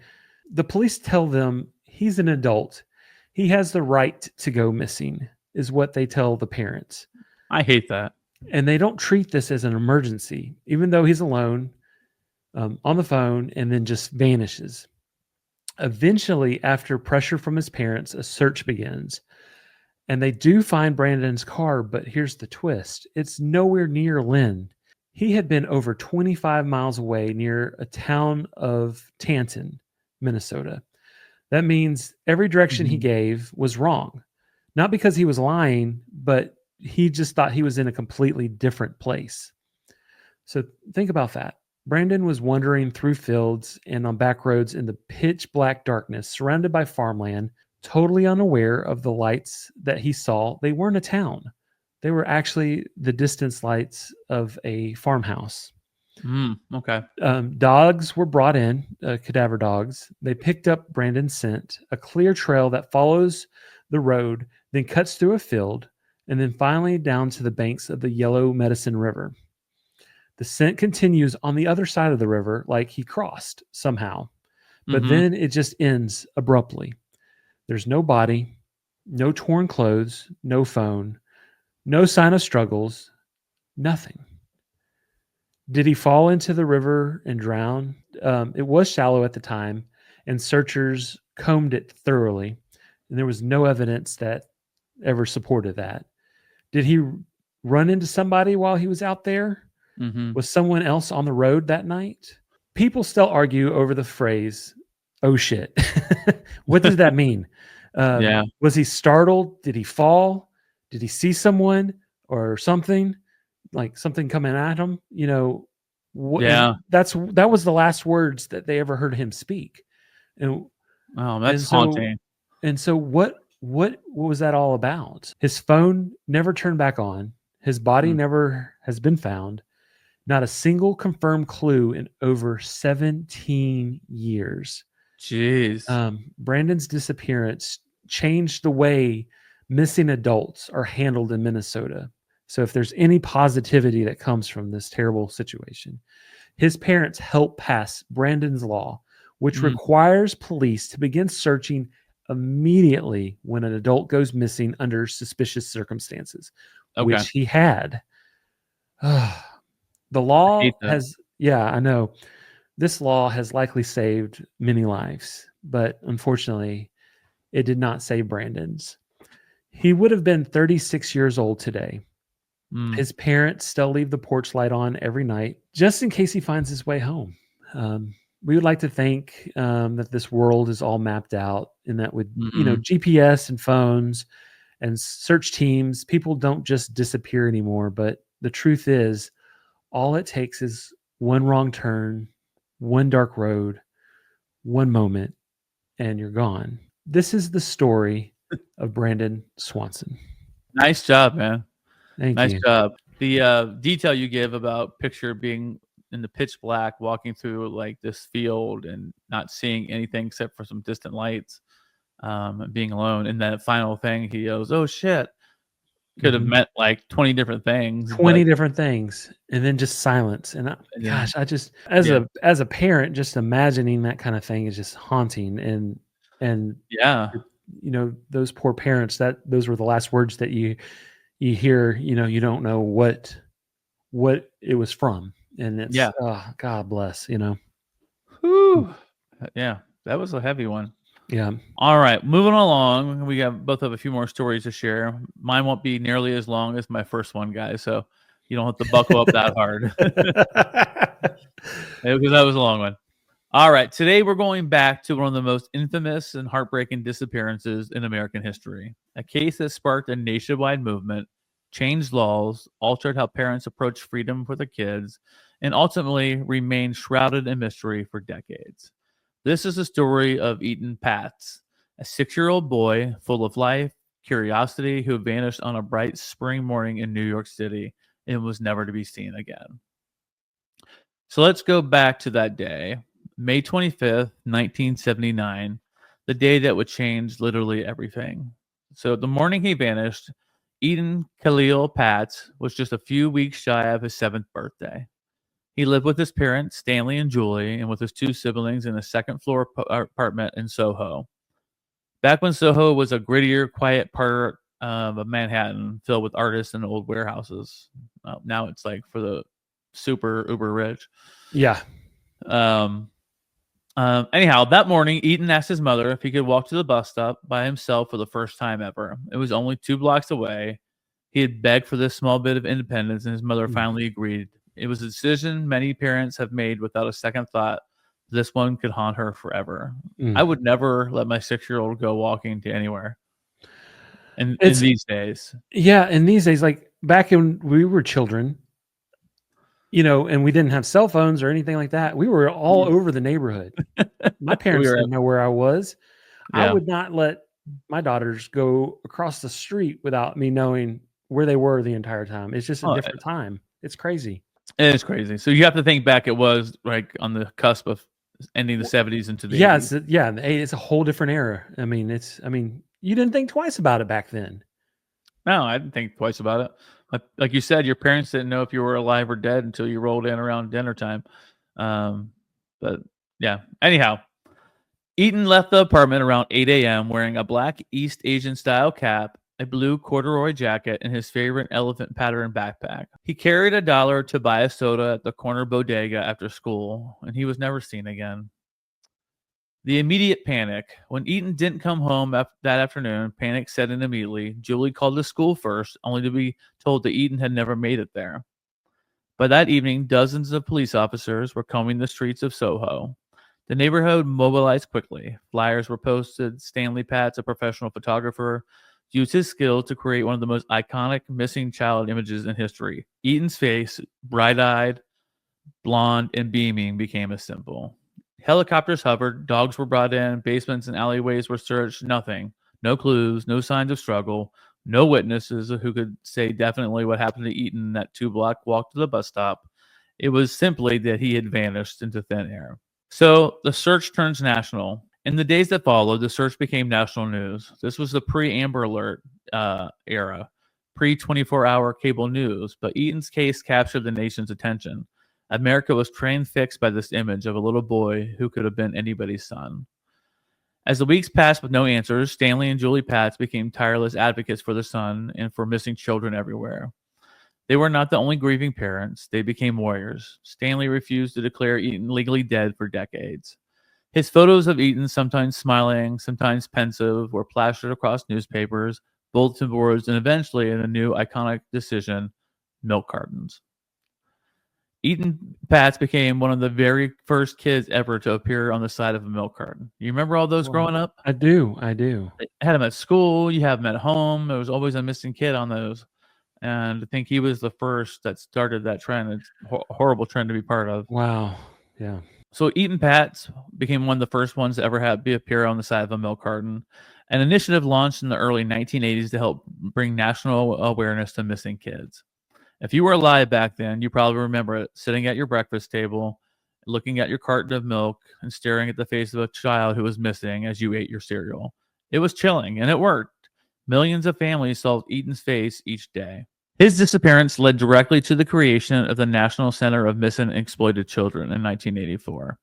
The police tell them he's an adult. He has the right to go missing, is what they tell the parents. I hate that. And they don't treat this as an emergency, even though he's alone on the phone and then just vanishes. Eventually, after pressure from his parents, a search begins. And they do find Brandon's car, but here's the twist. It's nowhere near Lynn. He had been over 25 miles away near a town of Tanton, Minnesota. That means every direction he gave was wrong. Not because he was lying, but he just thought he was in a completely different place. So think about that. Brandon was wandering through fields and on back roads in the pitch black darkness, surrounded by farmland, totally unaware of the lights that he saw. They weren't a town. They were actually the distance lights of a farmhouse. Okay. Dogs were brought in, cadaver dogs. They picked up Brandon's scent, a clear trail that follows the road, then cuts through a field, and then finally down to the banks of the Yellow Medicine River. The scent continues on the other side of the river, like he crossed somehow. But then it just ends abruptly. There's no body, no torn clothes, no phone, no sign of struggles, nothing. Did he fall into the river and drown? It was shallow at the time, and searchers combed it thoroughly, and there was no evidence that ever supported that. Did he run into somebody while he was out there? Was someone else on the road that night? People still argue over the phrase, "Oh shit." What does that mean? Was he startled? Did he fall? Did he see someone or something, like something coming at him? You know, that was the last words that they ever heard him speak. And that's haunting. And so what was that all about? His phone never turned back on. His body never has been found. Not a single confirmed clue in over 17 years. Jeez. Brandon's disappearance changed the way missing adults are handled in Minnesota. So if there's any positivity that comes from this terrible situation, his parents helped pass Brandon's Law, which requires police to begin searching immediately when an adult goes missing under suspicious circumstances, which he had. The law has, I know. This law has likely saved many lives, but unfortunately, it did not save Brandon's. He would have been 36 years old today. His parents still leave the porch light on every night, just in case he finds his way home. We would like to think that this world is all mapped out, and that with GPS and phones and search teams, people don't just disappear anymore. But the truth is, all it takes is one wrong turn, one dark road, one moment, and you're gone. This is the story of Brandon Swanson. Nice job, man. Nice job. The detail you give about picture being in the pitch black, walking through like this field and not seeing anything except for some distant lights, being alone. And that final thing, he goes, "Oh shit." could have Mhm. meant like 20 different things. 20 But different things, and then just silence. And yeah, gosh, I just Yeah. as a parent, just imagining that kind of thing is just haunting. And yeah, you know, those poor parents, that those were the last words that you hear. You know, you don't know what it was from, and it's yeah. God bless. You know, Whew. Yeah, that was a heavy one. yeah. All right, moving along. We both have a few more stories to share. Mine won't be nearly as long as my first one, guys. So you don't have to buckle up that hard because that was a long one. All right, today we're going back to one of the most infamous and heartbreaking disappearances in American history. A case that sparked a nationwide movement, changed laws, altered how parents approach freedom for their kids, and ultimately remained shrouded in mystery for decades. This is the story of Etan Patz, a 6-year-old boy full of life, curiosity, who vanished on a bright spring morning in New York City and was never to be seen again. So let's go back to that day, May 25th, 1979, the day that would change literally everything. So the morning he vanished, Etan Khalil Patz was just a few weeks shy of his 7th birthday. He lived with his parents, Stanley and Julie, and with his 2 siblings in a second-floor apartment in Soho. Back when Soho was a grittier, quiet part of Manhattan filled with artists and old warehouses. Now it's like for the super uber rich. Yeah. Anyhow, that morning, Etan asked his mother if he could walk to the bus stop by himself for the first time ever. It was only 2 blocks away. He had begged for this small bit of independence, and his mother finally agreed. It was a decision many parents have made without a second thought. This one could haunt her forever. Mm. I would never let my 6-year-old go walking to anywhere. In It's- these days, Yeah, and these days, like back when we were children, you know, and we didn't have cell phones or anything like that, we were all over the neighborhood. My parents were- didn't know where I was. I yeah. would not let my daughters go across the street without me knowing where they were the entire time. It's just a Oh, different time. It's crazy. It is crazy. So you have to think back. It was like on the cusp of ending the 70s into the Yeah, 80s. it's a whole different era. I mean, you didn't think twice about it back then. No, I didn't think twice about it. Like you said, your parents didn't know if you were alive or dead until you rolled in around dinner time. But yeah. Anyhow, Etan left the apartment around 8 a.m. wearing a black East Asian style cap, a blue corduroy jacket, and his favorite elephant pattern backpack. He carried $1 to buy a soda at the corner bodega after school, and he was never seen again. The immediate panic. When Etan didn't come home that afternoon, panic set in immediately. Julie called the school first, only to be told that Etan had never made it there. By that evening, dozens of police officers were combing the streets of Soho. The neighborhood mobilized quickly. Flyers were posted. Stanley Patz, a professional photographer, used his skill to create one of the most iconic missing child images in history. Etan's face, bright-eyed, blonde, and beaming, became a symbol. Helicopters hovered, dogs were brought in, basements and alleyways were searched, nothing. No clues, no signs of struggle, no witnesses who could say definitely what happened to Etan that 2-block walk to the bus stop. It was simply that he had vanished into thin air. So the search turns national. In the days that followed, the search became national news. This was the pre-Amber Alert era, pre-24-hour cable news, but Etan's case captured the nation's attention. America was transfixed by this image of a little boy who could have been anybody's son. As the weeks passed with no answers, Stanley and Julie Patz became tireless advocates for their son and for missing children everywhere. They were not the only grieving parents. They became warriors. Stanley refused to declare Etan legally dead for decades. His photos of Etan, sometimes smiling, sometimes pensive, were plastered across newspapers, bulletin boards, and eventually, in a new iconic decision, milk cartons. Etan Patz became one of the very first kids ever to appear on the side of a milk carton. You remember all those growing up? I do. They had them at school. You have them at home. There was always a missing kid on those. And I think he was the first that started that trend. It's a horrible trend to be part of. Wow. Yeah. So Etan Patz became one of the first ones to ever appear on the side of a milk carton. An initiative launched in the early 1980s to help bring national awareness to missing kids. If you were alive back then, you probably remember it, sitting at your breakfast table, looking at your carton of milk and staring at the face of a child who was missing as you ate your cereal. It was chilling, and it worked. Millions of families solved Etan's fate each day. His disappearance led directly to the creation of the National Center of Missing and Exploited Children in 1984.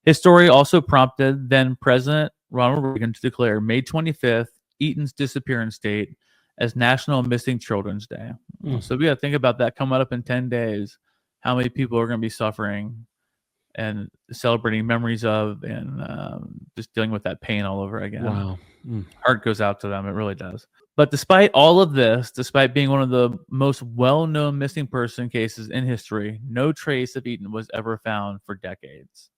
His story also prompted then President Ronald Reagan to declare May 25th, Etan's disappearance date, as National Missing Children's Day. So we got to think about that coming up in 10 days, how many people are going to be suffering and celebrating memories of, and just dealing with that pain all over again. Wow. Heart goes out to them. It really does. But despite all of this, despite being one of the most well-known missing person cases in history, no trace of Etan was ever found for decades.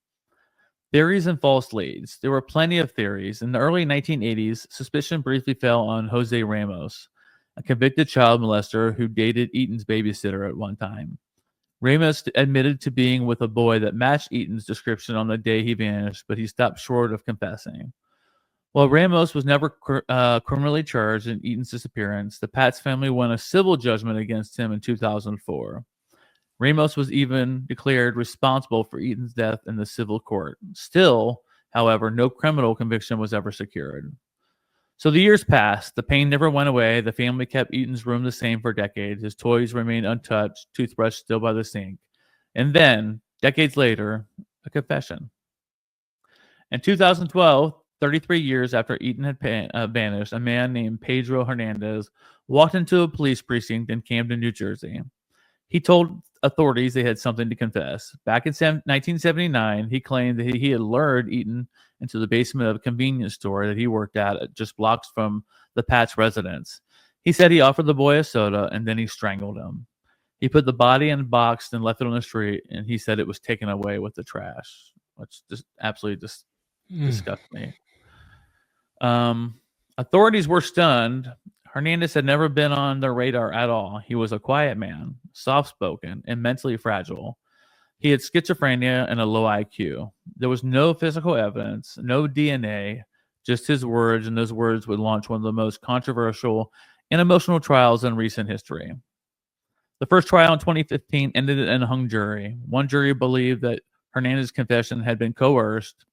Theories and false leads. There were plenty of theories. In the early 1980s, suspicion briefly fell on Jose Ramos, a convicted child molester who dated Etan's babysitter at one time. Ramos admitted to being with a boy that matched Etan's description on the day he vanished, but he stopped short of confessing. While Ramos was never criminally charged in Etan's disappearance, the Patz family won a civil judgment against him in 2004. Ramos was even declared responsible for Etan's death in the civil court. Still, however, no criminal conviction was ever secured. So the years passed. The pain never went away. The family kept Etan's room the same for decades. His toys remained untouched, toothbrush still by the sink. And then, decades later, a confession. In 2012, 33 years after Etan had vanished, a man named Pedro Hernandez walked into a police precinct in Camden, New Jersey. He told authorities they had something to confess. Back in 1979, he claimed that he had lured Etan into the basement of a convenience store that he worked at just blocks from the Patz residence. He said he offered the boy a soda and then he strangled him. He put the body in a box and left it on the street, and he said it was taken away with the trash, which just absolutely just disgusts me. Authorities were stunned. Hernandez had never been on their radar at all. He was a quiet man, soft-spoken, and mentally fragile. He had schizophrenia and a low IQ. There was no physical evidence, no DNA, just his words, and those words would launch one of the most controversial and emotional trials in recent history. The first trial in 2015 ended in a hung jury. One jury believed that Hernandez's confession had been coerced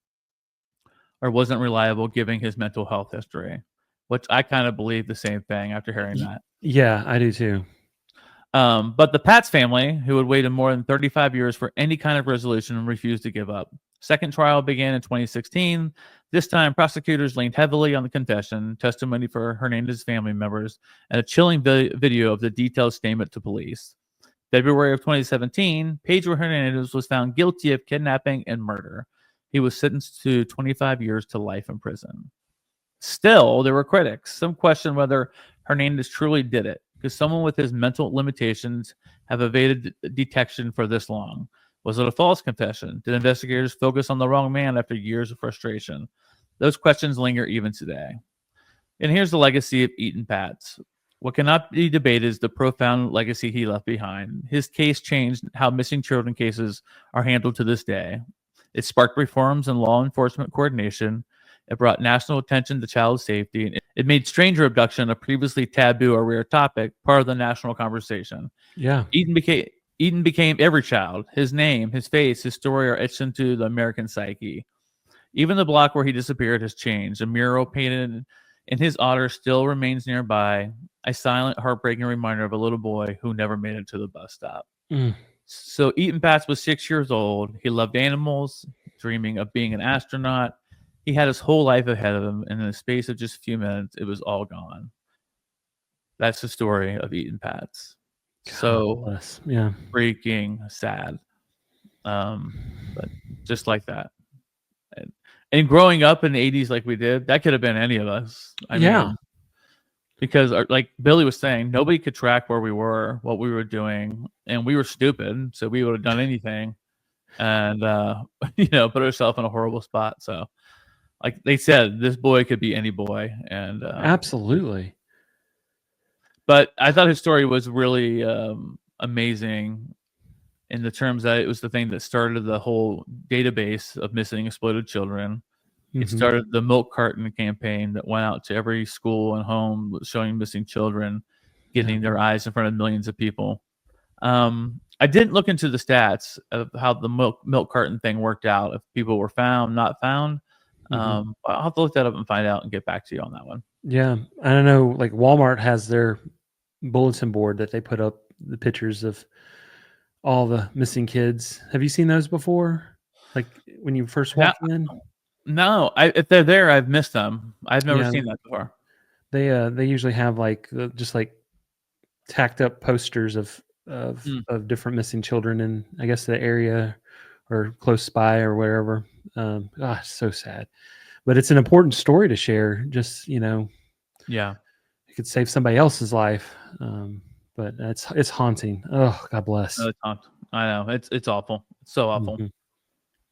or wasn't reliable given his mental health history, which I kind of believe the same thing after hearing that. Yeah, I do too. But the Patz family, who had waited more than 35 years for any kind of resolution, refused to give up. Second trial began in 2016. This time, prosecutors leaned heavily on the confession, testimony for Hernandez's family members, and a chilling video of the detailed statement to police. February of 2017, Pedro Hernandez was found guilty of kidnapping and murder. He was sentenced to 25 years to life in prison. Still, there were critics. Some questioned whether Hernandez truly did it. Could someone with his mental limitations have evaded detection for this long? Was it a false confession? Did investigators focus on the wrong man after years of frustration? Those questions linger even today. And here's the legacy of Etan Patz. What cannot be debated is the profound legacy he left behind. His case changed how missing children cases are handled to this day. It sparked reforms in law enforcement coordination. It brought national attention to child safety. And it made stranger abduction, a previously taboo or rare topic, part of the national conversation. Yeah. Etan became every child. His name, his face, his story are etched into the American psyche. Even the block where he disappeared has changed. A mural painted in his honor still remains nearby, a silent, heartbreaking reminder of a little boy who never made it to the bus stop. So Etan Patz was 6 years old. He loved animals, dreaming of being an astronaut. He had his whole life ahead of him, and in the space of just a few minutes, it was all gone. That's the story of Etan Patz. So yeah, freaking sad. But just like that. And growing up in the 80s like we did, that could have been any of us. I mean, because like Billy was saying, nobody could track where we were, what we were doing, and we were stupid, so we would have done anything and put ourselves in a horrible spot. So like they said, this boy could be any boy. And absolutely. But I thought his story was really amazing in the terms that it was the thing that started the whole database of missing exploited children. It started the milk carton campaign that went out to every school and home showing missing children, getting their eyes in front of millions of people. I didn't look into the stats of how the milk carton thing worked out, if people were found, not found. I'll have to look that up and find out and get back to you on that one. Yeah, I don't know. Like Walmart has their bulletin board that they put up the pictures of all the missing kids. Have you seen those before? Like when you first Yeah. walk in? No, if they're there, I've missed them. I've never Yeah, seen that before. they usually have like just like tacked up posters Mm. of different missing children in, I guess, the area or close by or wherever. Gosh, so sad. But it's an important story to share. Just, Yeah. it could save somebody else's life. But it's haunting. Oh, God bless. No, it's not. I know. It's awful. It's so awful. Mhm.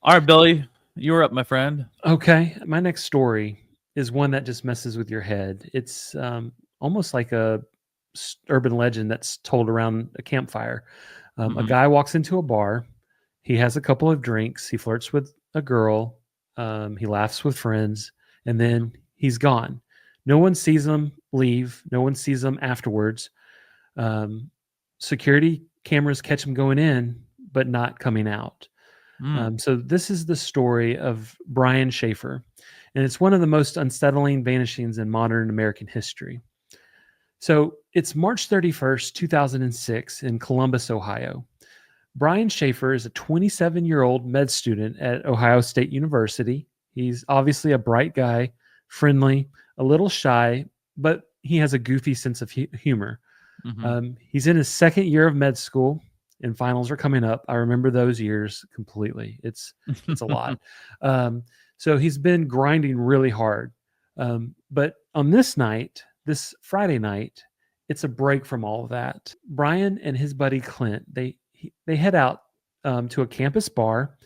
All right, Billy, you're up, my friend. Okay, my next story is one that just messes with your head. It's almost like a urban legend that's told around a campfire. A Mhm. guy walks into a bar. He has a couple of drinks. He flirts with a girl. He laughs with friends, and then he's gone. No one sees him leave. No one sees him afterwards. Um, Security cameras catch him going in, but not coming out. Mm. So this is the story of Brian Shaffer, and it's one of the most unsettling vanishings in modern American history. So it's March 31st, 2006 in Columbus, Ohio. Brian Shaffer is a 27-year-old med student at Ohio State University. He's obviously a bright guy, friendly, a little shy, but he has a goofy sense of humor. Mhm. He's in his second year of med school, and finals are coming up. I remember those years completely. It's a lot. So he's been grinding really hard. But on this Friday night, it's a break from all of that. Brian and his buddy Clint they head out to a campus bar.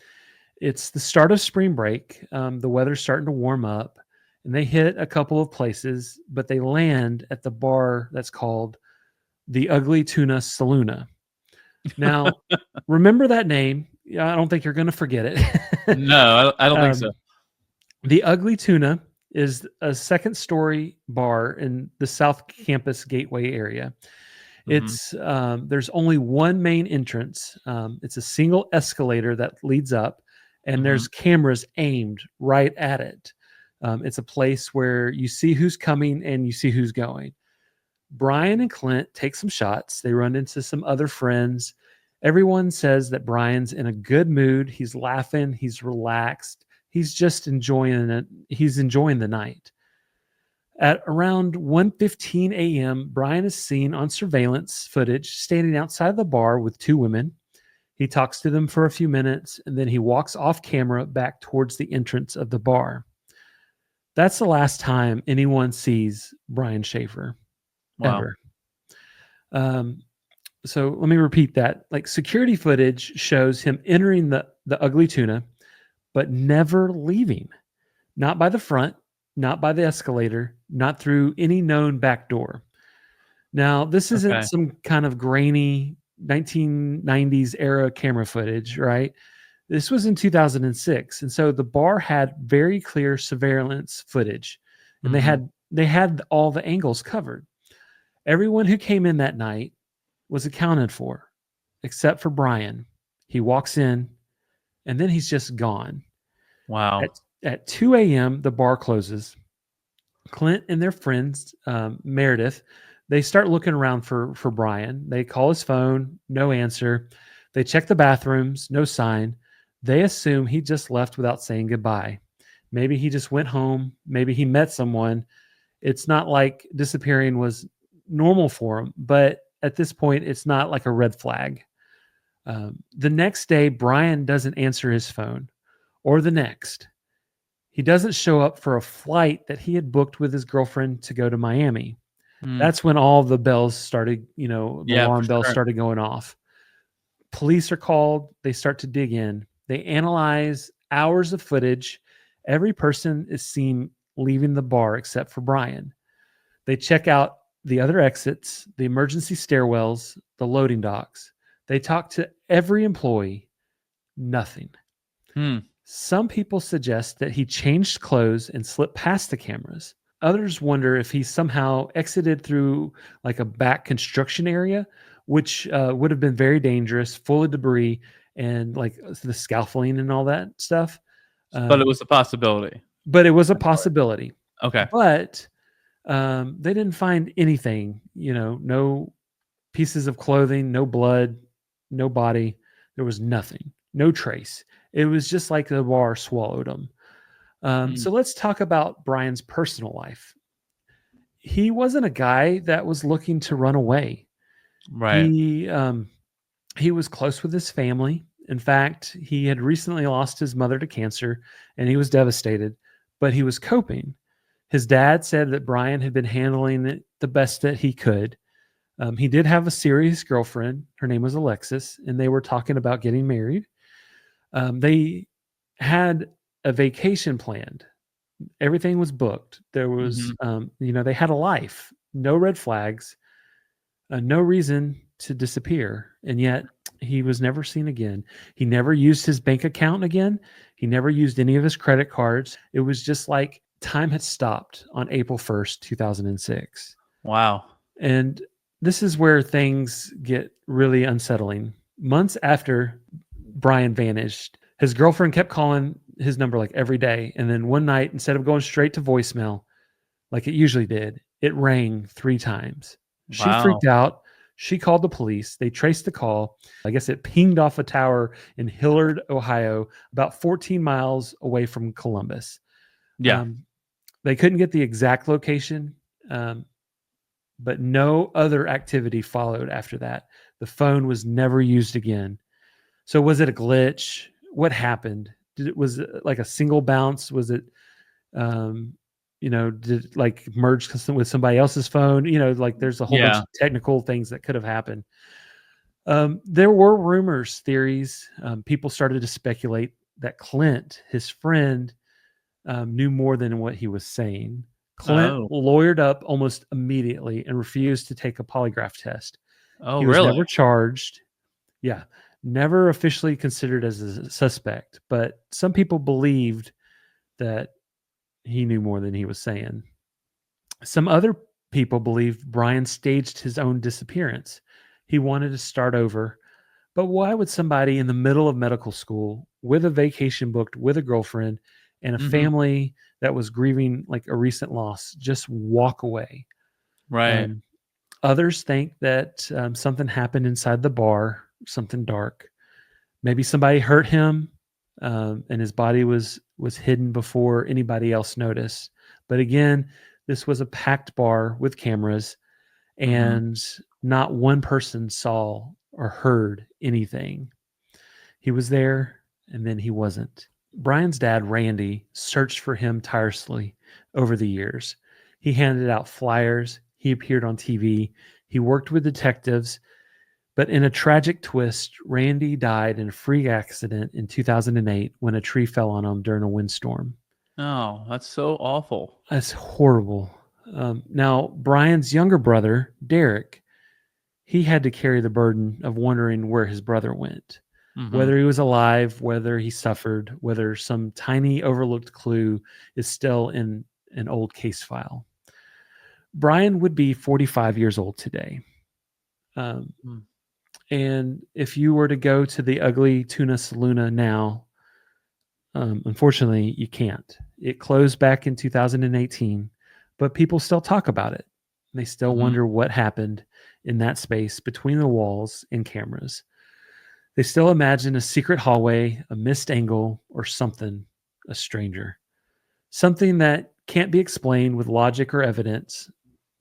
It's the start of spring break. The weather's starting to warm up, and they hit a couple of places, but they land at the bar that's called the Ugly Tuna Saloona. Now, remember that name. Yeah, I don't think you're going to forget it. No, I don't think so. The Ugly Tuna is a second-story bar in the South Campus Gateway area. Mhm. It's there's only one main entrance. It's a single escalator that leads up, and there's cameras aimed right at it. It's a place where you see who's coming and you see who's going. Brian and Clint take some shots. They run into some other friends. Everyone says that Brian's in a good mood. He's laughing. He's relaxed. He's just enjoying it. He's enjoying the night. At around 1:15 a.m., Brian is seen on surveillance footage standing outside the bar with two women. He talks to them for a few minutes, and then he walks off camera back towards the entrance of the bar. That's the last time anyone sees Brian Shaffer. Wow. Ever. So let me repeat that. Like security footage shows him entering the Ugly Tuna, but never leaving. Not by the front, not by the escalator, not through any known back door. Now, this isn't Okay. some kind of grainy 1990s era camera footage, right? This was in 2006, and so the bar had very clear surveillance footage, and they had all the angles covered. Everyone who came in that night was accounted for, except for Brian. He walks in, and then he's just gone. Wow. At 2 a.m., the bar closes. Clint and their friends, Meredith, they start looking around for Brian. They call his phone, no answer. They check the bathrooms, no sign. They assume he just left without saying goodbye. Maybe he just went home. Maybe he met someone. It's not like disappearing was normal for him, but at this point, it's not like a red flag. The next day, Brian doesn't answer his phone, or the next. He doesn't show up for a flight that he had booked with his girlfriend to go to Miami. That's when all the bells started, the alarm bells started going off. Police are called. They start to dig in. They analyze hours of footage. Every person is seen leaving the bar except for Brian. They check out the other exits, the emergency stairwells, the loading docks. They talk to every employee. Nothing. Some people suggest that he changed clothes and slipped past the cameras. Others wonder if he somehow exited through like a back construction area, which would have been very dangerous, full of debris and like the scaffolding and all that stuff. But it was a possibility. But it was a possibility. Okay. But They didn't find anything, no pieces of clothing, no blood, no body. There was nothing, no trace. It was just like the bar swallowed him. So let's talk about Brian's personal life. He wasn't a guy that was looking to run away. Right. He was close with his family. In fact, he had recently lost his mother to cancer, and he was devastated, but he was coping. His dad said that Brian had been handling it the best that he could. He did have a serious girlfriend. Her name was Alexis, and they were talking about getting married. They had a vacation planned. Everything was booked. There was, they had a life, no red flags, no reason to disappear. And yet he was never seen again. He never used his bank account again. He never used any of his credit cards. It was just like time had stopped on April 1st, 2006. Wow. And this is where things get really unsettling. Months after Brian vanished, his girlfriend kept calling his number like every day. And then one night, instead of going straight to voicemail like it usually did, it rang 3 times. She freaked out. She called the police. They traced the call. I guess it pinged off a tower in Hillard, Ohio, about 14 miles away from Columbus. Yeah. They couldn't get the exact location, but no other activity followed after that. The phone was never used again. So was it a glitch? What happened? Was it like a single bounce? Was it, did it like merge with somebody else's phone? Like there's a whole bunch of technical things that could have happened. There were rumors, theories. People started to speculate that Clint, his friend, knew more than what he was saying. Clint lawyered up almost immediately and refused to take a polygraph test. He was never charged. Yeah. Never officially considered as a suspect, but some people believed that he knew more than he was saying. Some other people believed Brian staged his own disappearance. He wanted to start over. But why would somebody in the middle of medical school with a vacation booked with a girlfriend and a family that was grieving like a recent loss just walk away? Right. Others think that something happened inside the bar, something dark. Maybe somebody hurt him and his body was hidden before anybody else noticed. But again, this was a packed bar with cameras and not one person saw or heard anything. He was there and then he wasn't. Brian's dad, Randy, searched for him tirelessly over the years. He handed out flyers. He appeared on TV. He worked with detectives. But in a tragic twist, Randy died in a freak accident in 2008 when a tree fell on him during a windstorm. Oh, that's so awful. That's horrible. Now, Brian's younger brother, Derek, he had to carry the burden of wondering where his brother went, whether he was alive, whether he suffered, whether some tiny overlooked clue is still in an old case file. Brian would be 45 years old today. And if you were to go to the ugly Tuna Saluna now, unfortunately, you can't. It closed back in 2018, but people still talk about it. They still wonder what happened in that space between the walls and cameras. They still imagine a secret hallway, a missed angle, or something, a stranger. Something that can't be explained with logic or evidence.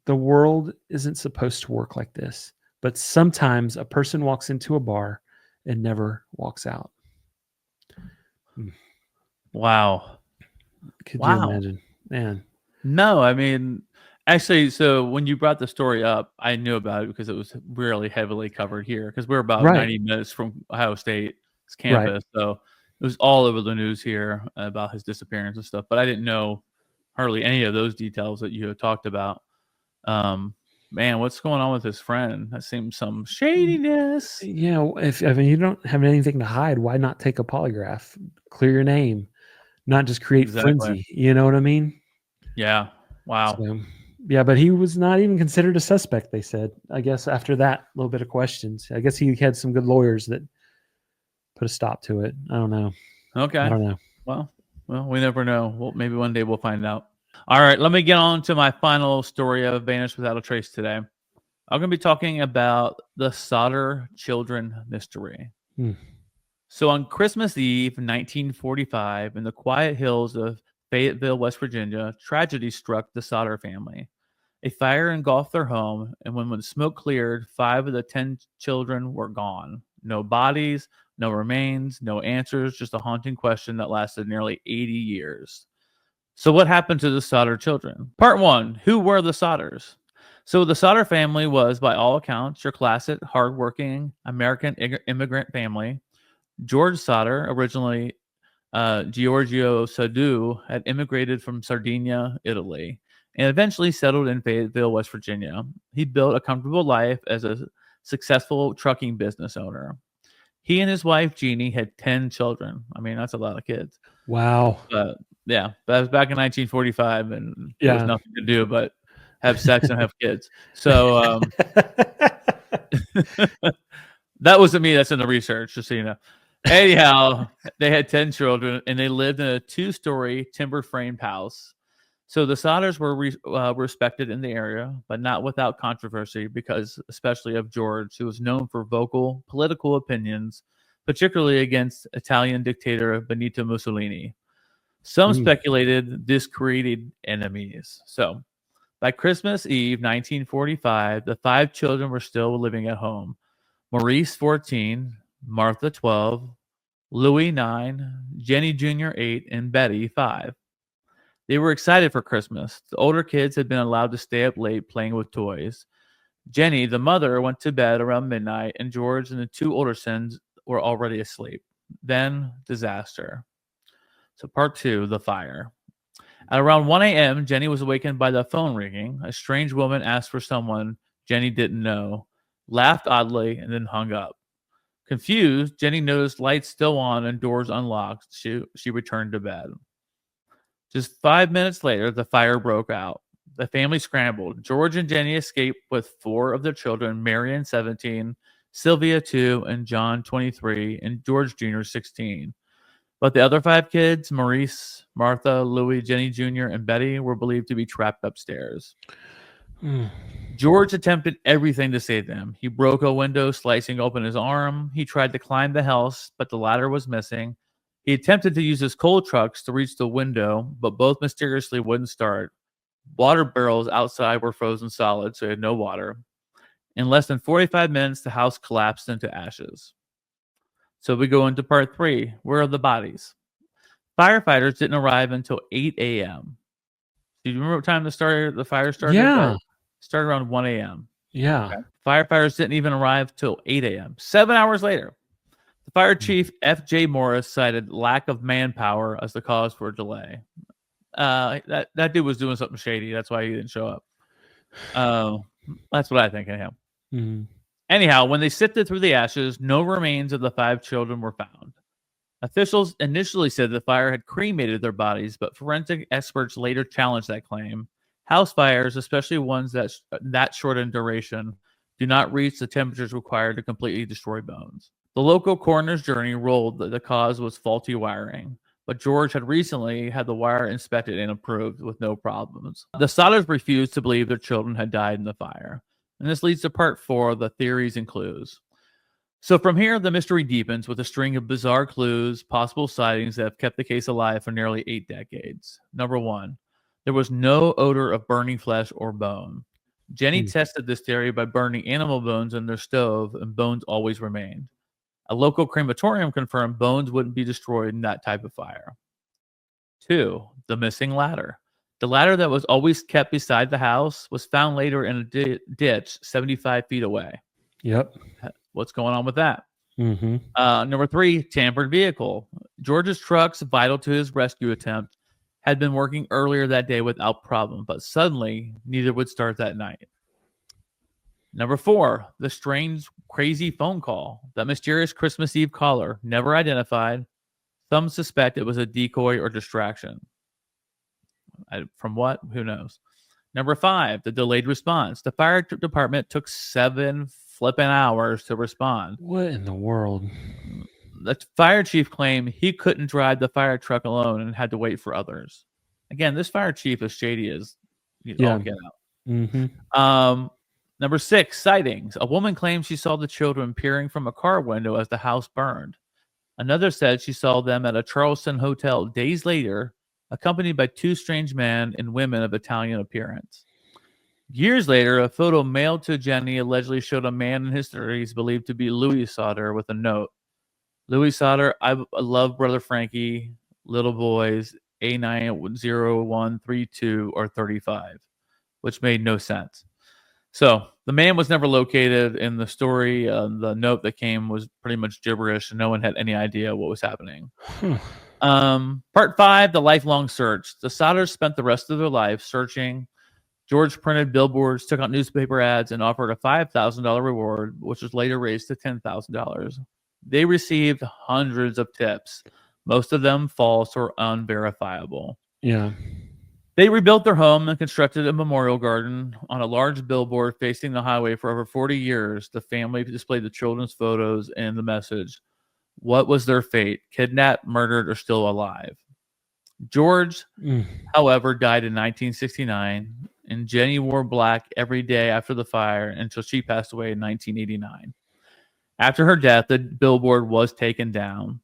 The world isn't supposed to work like this. But sometimes a person walks into a bar and never walks out. Wow. Could you imagine? Man. No, I mean, actually, so when you brought the story up, I knew about it because it was really heavily covered here because we're about 90 minutes from Ohio State's campus. So it was all over the news here about his disappearance and stuff. But I didn't know hardly any of those details that you had talked about. Man, what's going on with his friend? That seems some shadiness. Yeah, if you don't have anything to hide, why not take a polygraph? Clear your name, not just create frenzy. You know what I mean? Yeah. Wow. So, yeah, but he was not even considered a suspect, they said. I guess after that little bit of questions, I guess he had some good lawyers that put a stop to it. I don't know. Okay. I don't know. Well, we never know. Well, maybe one day we'll find out. All right, let me get on to my final story of Vanished Without a Trace today. I'm going to be talking about the Sodder Children mystery. Hmm. So on Christmas Eve, 1945, in the quiet hills of Fayetteville, West Virginia, tragedy struck the Sodder family. A fire engulfed their home, and when the smoke cleared, 5 of the 10 children were gone. No bodies, no remains, no answers, just a haunting question that lasted nearly 80 years. So what happened to the Sodder children? Part 1, who were the Sodders? So the Sodder family was, by all accounts, your classic, hardworking American immigrant family. George Sodder, originally Giorgio Soddu, had immigrated from Sardinia, Italy, and eventually settled in Fayetteville, West Virginia. He built a comfortable life as a successful trucking business owner. He and his wife, Jeannie, had 10 children. I mean, that's a lot of kids. Wow. But yeah, that was back in 1945, and there was Yeah. nothing to do but have sex and have kids. So that wasn't me. That's in the research, just so you know. Anyhow, they had 10 children, and they lived in a 2-story timber framed house. So the Sodders were respected in the area, but not without controversy, because especially of George, who was known for vocal political opinions, particularly against Italian dictator Benito Mussolini. Some speculated this created enemies. So by Christmas Eve, 1945, the 5 children were still living at home. Maurice, 14, Martha, 12, Louis, 9, Jenny Jr., 8, and Betty, 5. They were excited for Christmas. The older kids had been allowed to stay up late playing with toys. Jenny, the mother, went to bed around midnight, and George and the 2 older sons were already asleep. Then, disaster. So part 2, the fire. At around 1 a.m., Jenny was awakened by the phone ringing. A strange woman asked for someone Jenny didn't know, laughed oddly, and then hung up. Confused, Jenny noticed lights still on and doors unlocked. She returned to bed. Just 5 minutes later, the fire broke out. The family scrambled. George and Jenny escaped with 4 of their children, Marion, 17, Sylvia, 2, and John, 23, and George Jr., 16. But the other 5 kids, Maurice, Martha, Louis, Jenny Jr., and Betty, were believed to be trapped upstairs. George attempted everything to save them. He broke a window, slicing open his arm. He tried to climb the house, but the ladder was missing. He attempted to use his coal trucks to reach the window, but both mysteriously wouldn't start. Water barrels outside were frozen solid, so he had no water. In less than 45 minutes, the house collapsed into ashes. So we go into part 3. Where are the bodies? Firefighters didn't arrive until 8 a.m. Do you remember what time the fire started? Yeah. Started around 1 a.m. Yeah. Okay. Firefighters didn't even arrive till 8 a.m. 7 hours later. The fire chief, F.J. Morris, cited lack of manpower as the cause for a delay. That dude was doing something shady. That's why he didn't show up. That's what I think of him. Mm-hmm. Anyhow, when they sifted through the ashes, no remains of the 5 children were found. Officials initially said the fire had cremated their bodies, but forensic experts later challenged that claim. House fires, especially ones that short in duration, do not reach the temperatures required to completely destroy bones. The local coroner's jury ruled that the cause was faulty wiring, but George had recently had the wire inspected and approved with no problems. The Sodders refused to believe their children had died in the fire. And this leads to part 4, the theories and clues. So from here, the mystery deepens with a string of bizarre clues, possible sightings that have kept the case alive for nearly 8 decades. Number 1, there was no odor of burning flesh or bone. Jenny tested this theory by burning animal bones in their stove, and bones always remained. A local crematorium confirmed bones wouldn't be destroyed in that type of fire. 2, the missing ladder. The ladder that was always kept beside the house was found later in a ditch 75 feet away. Yep. What's going on with that? Mm-hmm. Number 3, tampered vehicle. George's trucks, vital to his rescue attempt, had been working earlier that day without problem, but suddenly neither would start that night. Number 4, the strange, crazy phone call. That mysterious Christmas Eve caller, never identified. Some suspect it was a decoy or distraction. From what? Who knows? Number 5, the delayed response. The fire department took 7 flipping hours to respond. What in the world? The fire chief claimed he couldn't drive the fire truck alone and had to wait for others. Again, this fire chief is shady as Yeah. all get out. Mm-hmm. Number 6, sightings. A woman claims she saw the children peering from a car window as the house burned. Another said she saw them at a Charleston hotel days later, accompanied by 2 strange men and women of Italian appearance. Years later, a photo mailed to Jenny allegedly showed a man in his 30s believed to be Louis Sodder with a note. Louis Sodder, I love Brother Frankie, little boys, A90132 or 35, which made no sense. So the man was never located in the story. The note that came was pretty much gibberish, and no one had any idea what was happening. Part 5, the lifelong search. The Sodders spent the rest of their life searching. George printed billboards, took out newspaper ads, and offered a $5,000 reward, which was later raised to $10,000. They received hundreds of tips, most of them false or unverifiable. Yeah. They rebuilt their home and constructed a memorial garden on a large billboard facing the highway for over 40 years. The family displayed the children's photos and the message. What was their fate? Kidnapped, murdered, or still alive? George, however, died in 1969, and Jenny wore black every day after the fire until she passed away in 1989. After her death, the billboard was taken down.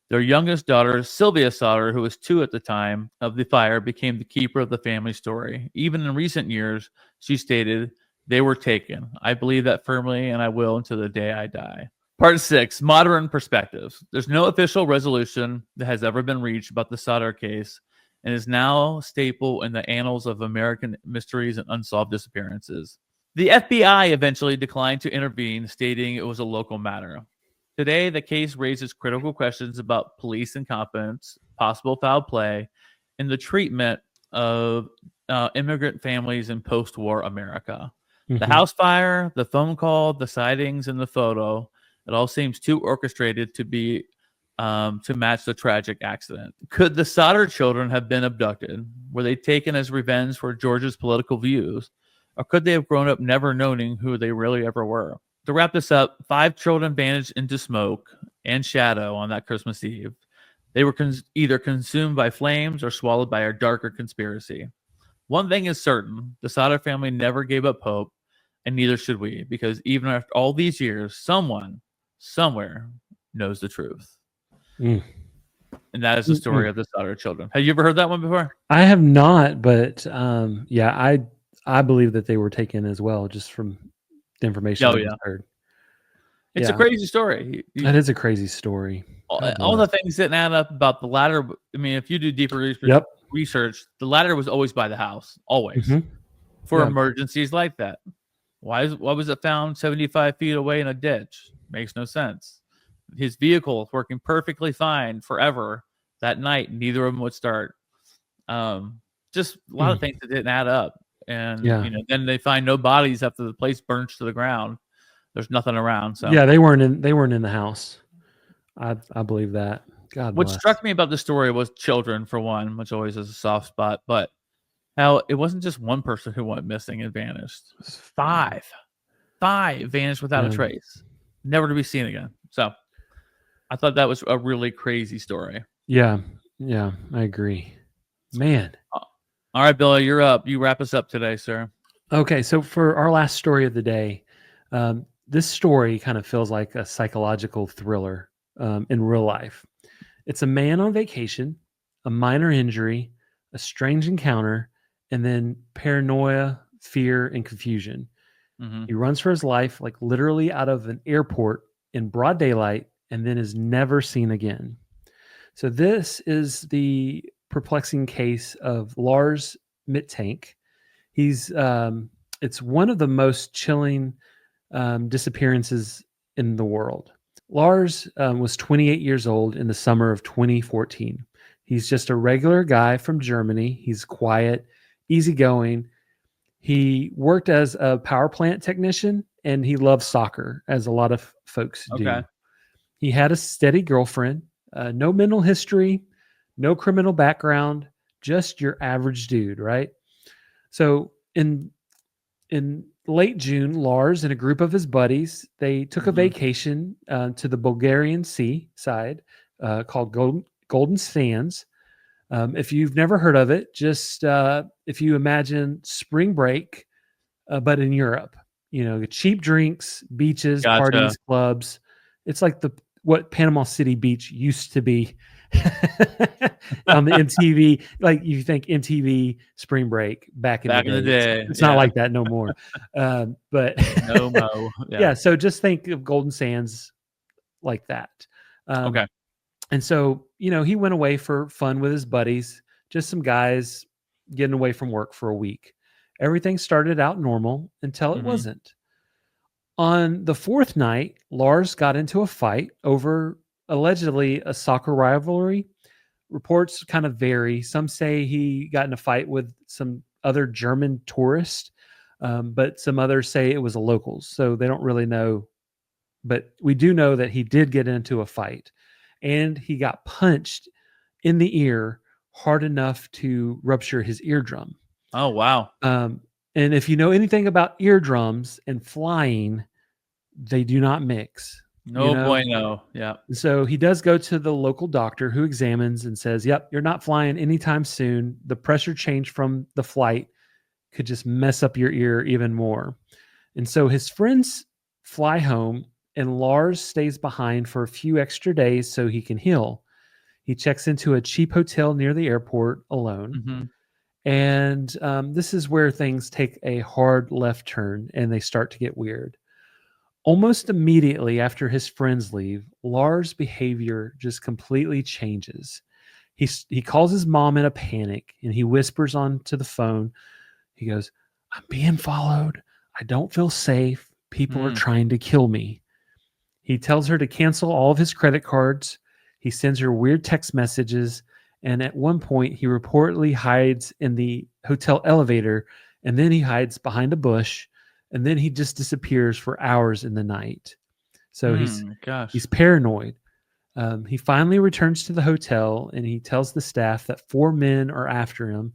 Their youngest daughter, Sylvia Sodder, who was 2 at the time of the fire, became the keeper of the family story. Even in recent years, she stated, "They were taken. I believe that firmly, and I will until the day I die." Part 6, modern perspectives. There's no official resolution that has ever been reached about the Sodder case and is now a staple in the annals of American mysteries and unsolved disappearances. The FBI eventually declined to intervene, stating it was a local matter. Today, the case raises critical questions about police incompetence, possible foul play, and the treatment of immigrant families in post-war America. The house fire, the phone call, the sightings, and the photo, it all seems too orchestrated to be to match the tragic accident. Could the Sodder children have been abducted? Were they taken as revenge for George's political views? Or could they have grown up never knowing who they really ever were? To wrap this up, 5 children vanished into smoke and shadow on that Christmas Eve. They were either consumed by flames or swallowed by a darker conspiracy. One thing is certain, the Sodder family never gave up hope, and neither should we, because even after all these years, someone, somewhere, knows the truth. And that is the story of the Sodder children. Have you ever heard that one before? I have not, but yeah, I believe that they were taken as well, just from the information I heard. It's a crazy story. That is a crazy story. All the things didn't add up about the ladder. I mean, if you do deeper research, the ladder was always by the house, always, for emergencies like that. Why was it found 75 feet away in a ditch? Makes no sense. His vehicle working perfectly fine forever. That night, neither of them would start. Just a lot of things that didn't add up. And then they find no bodies after the place burns to the ground. There's nothing around. So yeah, they weren't in the house. I believe that. God bless. What struck me about the story was children, for one, which always is a soft spot, but how it wasn't just one person who went missing and vanished. It was 5 vanished without a trace, never to be seen again. So I thought that was a really crazy story. Yeah, I agree. Man. All right, Billy, you're up. You wrap us up today, sir. Okay, so for our last story of the day, this story kind of feels like a psychological thriller in real life. It's a man on vacation, a minor injury, a strange encounter, and then paranoia, fear, and confusion. He runs for his life, like literally out of an airport in broad daylight, and then is never seen again. So this is the perplexing case of Lars Mittank. It's one of the most chilling disappearances in the world. Lars was 28 years old in the summer of 2014. He's just a regular guy from Germany. He's quiet, easygoing. He worked as a power plant technician, and he loves soccer, as a lot of folks do. He had a steady girlfriend, no mental history, no criminal background, just your average dude, right? So in late June, Lars and a group of his buddies, they took a vacation to the Bulgarian sea side called Golden Sands. If you've never heard of it, just if you imagine spring break, but in Europe, cheap drinks, beaches, Gotcha. parties, clubs. It's like what Panama City Beach used to be on the MTV. Like you think MTV spring break back in Back in the the day. It's, day, it's not yeah. like that no more. But No mo. yeah, Yeah. so just think of Golden Sands like that. Okay. And so, he went away for fun with his buddies, just some guys getting away from work for a week. Everything started out normal until it Mhm. wasn't. On the fourth night, Lars got into a fight over allegedly a soccer rivalry. Reports kind of vary. Some say he got in a fight with some other German tourist, but some others say it was a locals. So they don't really know. But we do know that he did get into a fight and he got punched in the ear hard enough to rupture his eardrum. Oh, wow. And if you know anything about eardrums and flying, they do not mix. No bueno. Yeah. So he does go to the local doctor who examines and says, "Yep, you're not flying anytime soon. The pressure change from the flight could just mess up your ear even more." And so his friends fly home and Lars stays behind for a few extra days so he can heal. He checks into a cheap hotel near the airport alone. Mhm. And this is where things take a hard left turn and they start to get weird. Almost immediately after his friends leave, Lars' behavior just completely changes. He calls his mom in a panic and he whispers onto the phone. He goes, "I'm being followed. I don't feel safe. People are trying to kill me." He tells her to cancel all of his credit cards. He sends her weird text messages. And at one point, he reportedly hides in the hotel elevator, and then he hides behind a bush, and then he just disappears for hours in the night. So Gosh. he's paranoid. He finally returns to the hotel, and he tells the staff that 4 men are after him,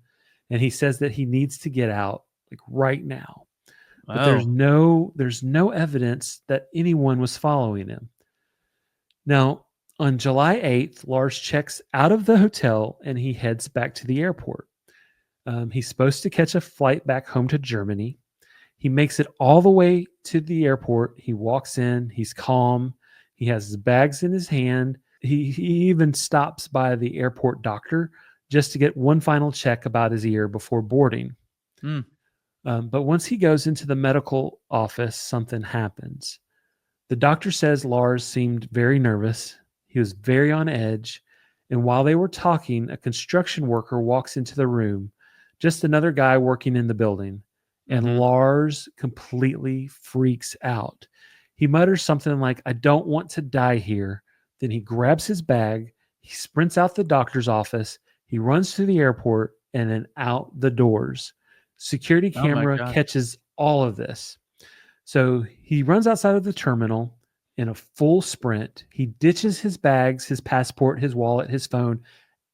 and he says that he needs to get out like right now. But there's Oh. no evidence that anyone was following him. Now, on July 8th, Lars checks out of the hotel and he heads back to the airport. He's supposed to catch a flight back home to Germany. He makes it all the way to the airport. He walks in, he's calm. He has his bags in his hand. He even stops by the airport doctor just to get one final check about his ear before boarding. Hmm. But once he goes into the medical office, something happens. The doctor says Lars seemed very nervous. He was very on edge. And while they were talking, a construction worker walks into the room, just another guy working in the building. And Mhm. Lars completely freaks out. He mutters something like, "I don't want to die here." Then he grabs his bag. He sprints out the doctor's office. He runs to the airport and then out the doors. Security Oh my camera gosh. catches all of this. So he runs outside of the terminal in a full sprint. He ditches his bags, his passport, his wallet, his phone,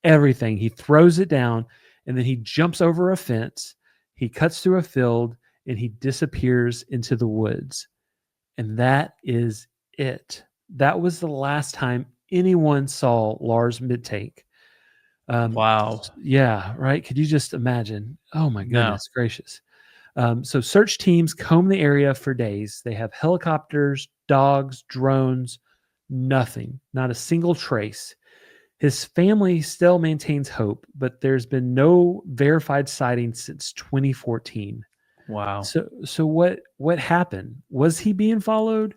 everything. He throws it down and then he jumps over a fence. He cuts through a field and he disappears into the woods. And that is it. That was the last time anyone saw Lars Mittank. Wow. Yeah, right. Could you just imagine? Oh my No. goodness gracious. So search teams comb the area for days. They have helicopters, dogs, drones, nothing, not a single trace. His family still maintains hope, but there's been no verified sighting since 2014. Wow. So what happened? Was he being followed?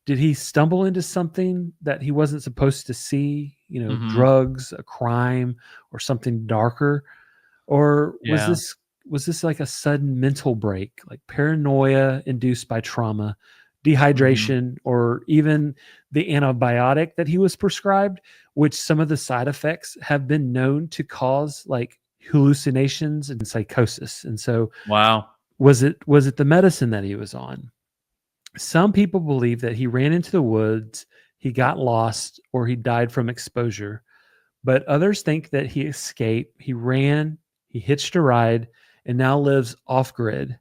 Did he stumble into something that he wasn't supposed to see? Mhm. Drugs, a crime, or something darker? Or was Yeah. this like a sudden mental break, like paranoia induced by trauma, dehydration, or even the antibiotic that he was prescribed, which some of the side effects have been known to cause like hallucinations and psychosis. And so Wow. was it the medicine that he was on? Some people believe that he ran into the woods, he got lost, or he died from exposure. But others think that he escaped, he ran, he hitched a ride, and now lives off grid.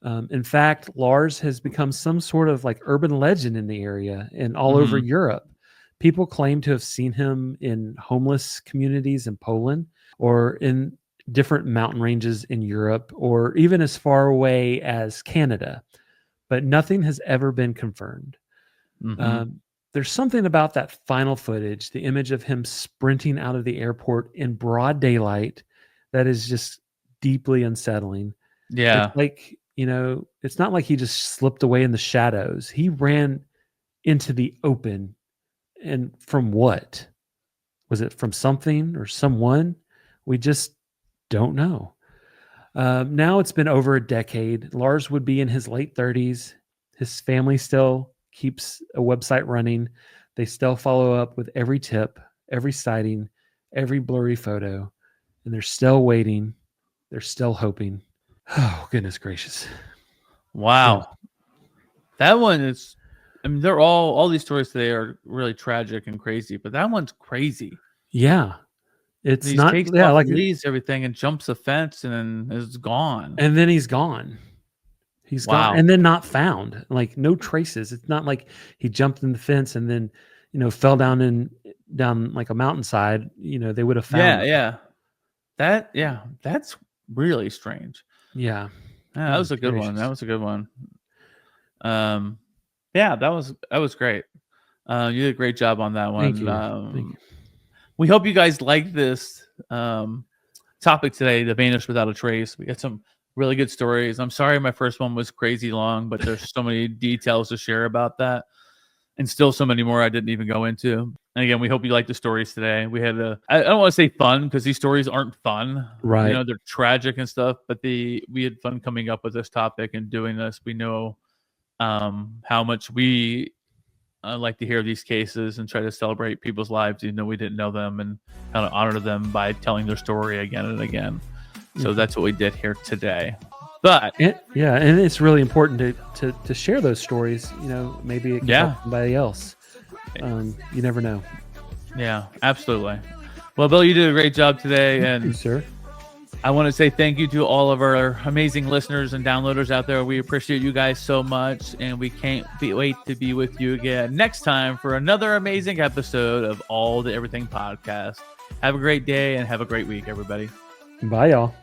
In fact, Lars has become some sort of like urban legend in the area and all over Mhm. Europe. People claim to have seen him in homeless communities in Poland or in different mountain ranges in Europe or even as far away as Canada, but nothing has ever been confirmed. There's something about that final footage, the image of him sprinting out of the airport in broad daylight, that is just deeply unsettling. Yeah. It's like, it's not like he just slipped away in the shadows. He ran into the open. And from what? Was it from something or someone? We just don't know. Now it's been over a decade. Lars would be in his late 30s. His family still keeps a website running. They still follow up with every tip, every sighting, every blurry photo. And they're still waiting. They're still hoping. Oh, goodness gracious. Wow. That one is, they're all these stories today are really tragic and crazy, but that one's crazy. Yeah. It's he not, takes off, leaves everything and jumps a fence and then is gone. And then he's gone. He's gone and then not found, like no traces. It's not like he jumped in the fence and then, fell down like a mountainside, they would have found him. Yeah. That's really strange. Yeah. That was a good one. That was a good one. Yeah, that was great. You did a great job on that one. Thank you. Thank you. We hope you guys like this topic today, the Vanished Without a Trace. We got some really good stories. I'm sorry my first one was crazy long, but there's so many details to share about that. And still so many more I didn't even go into. And again, we hope you like the stories today. We had I don't want to say fun because these stories aren't fun. Right. They're tragic and stuff, but we had fun coming up with this topic and doing this. We know how much we like to hear these cases and try to celebrate people's lives, even though we didn't know them, and kind of honor them by telling their story again and again. So that's what we did here today. But and it's really important to share those stories. Maybe it can help somebody else. You never know. Yeah, absolutely. Well, Bill, you did a great job today, Thank you, sir. I want to say thank you to all of our amazing listeners and downloaders out there. We appreciate you guys so much, and we can't wait to be with you again next time for another amazing episode of All the Everything Podcast. Have a great day and have a great week, everybody. Bye, y'all.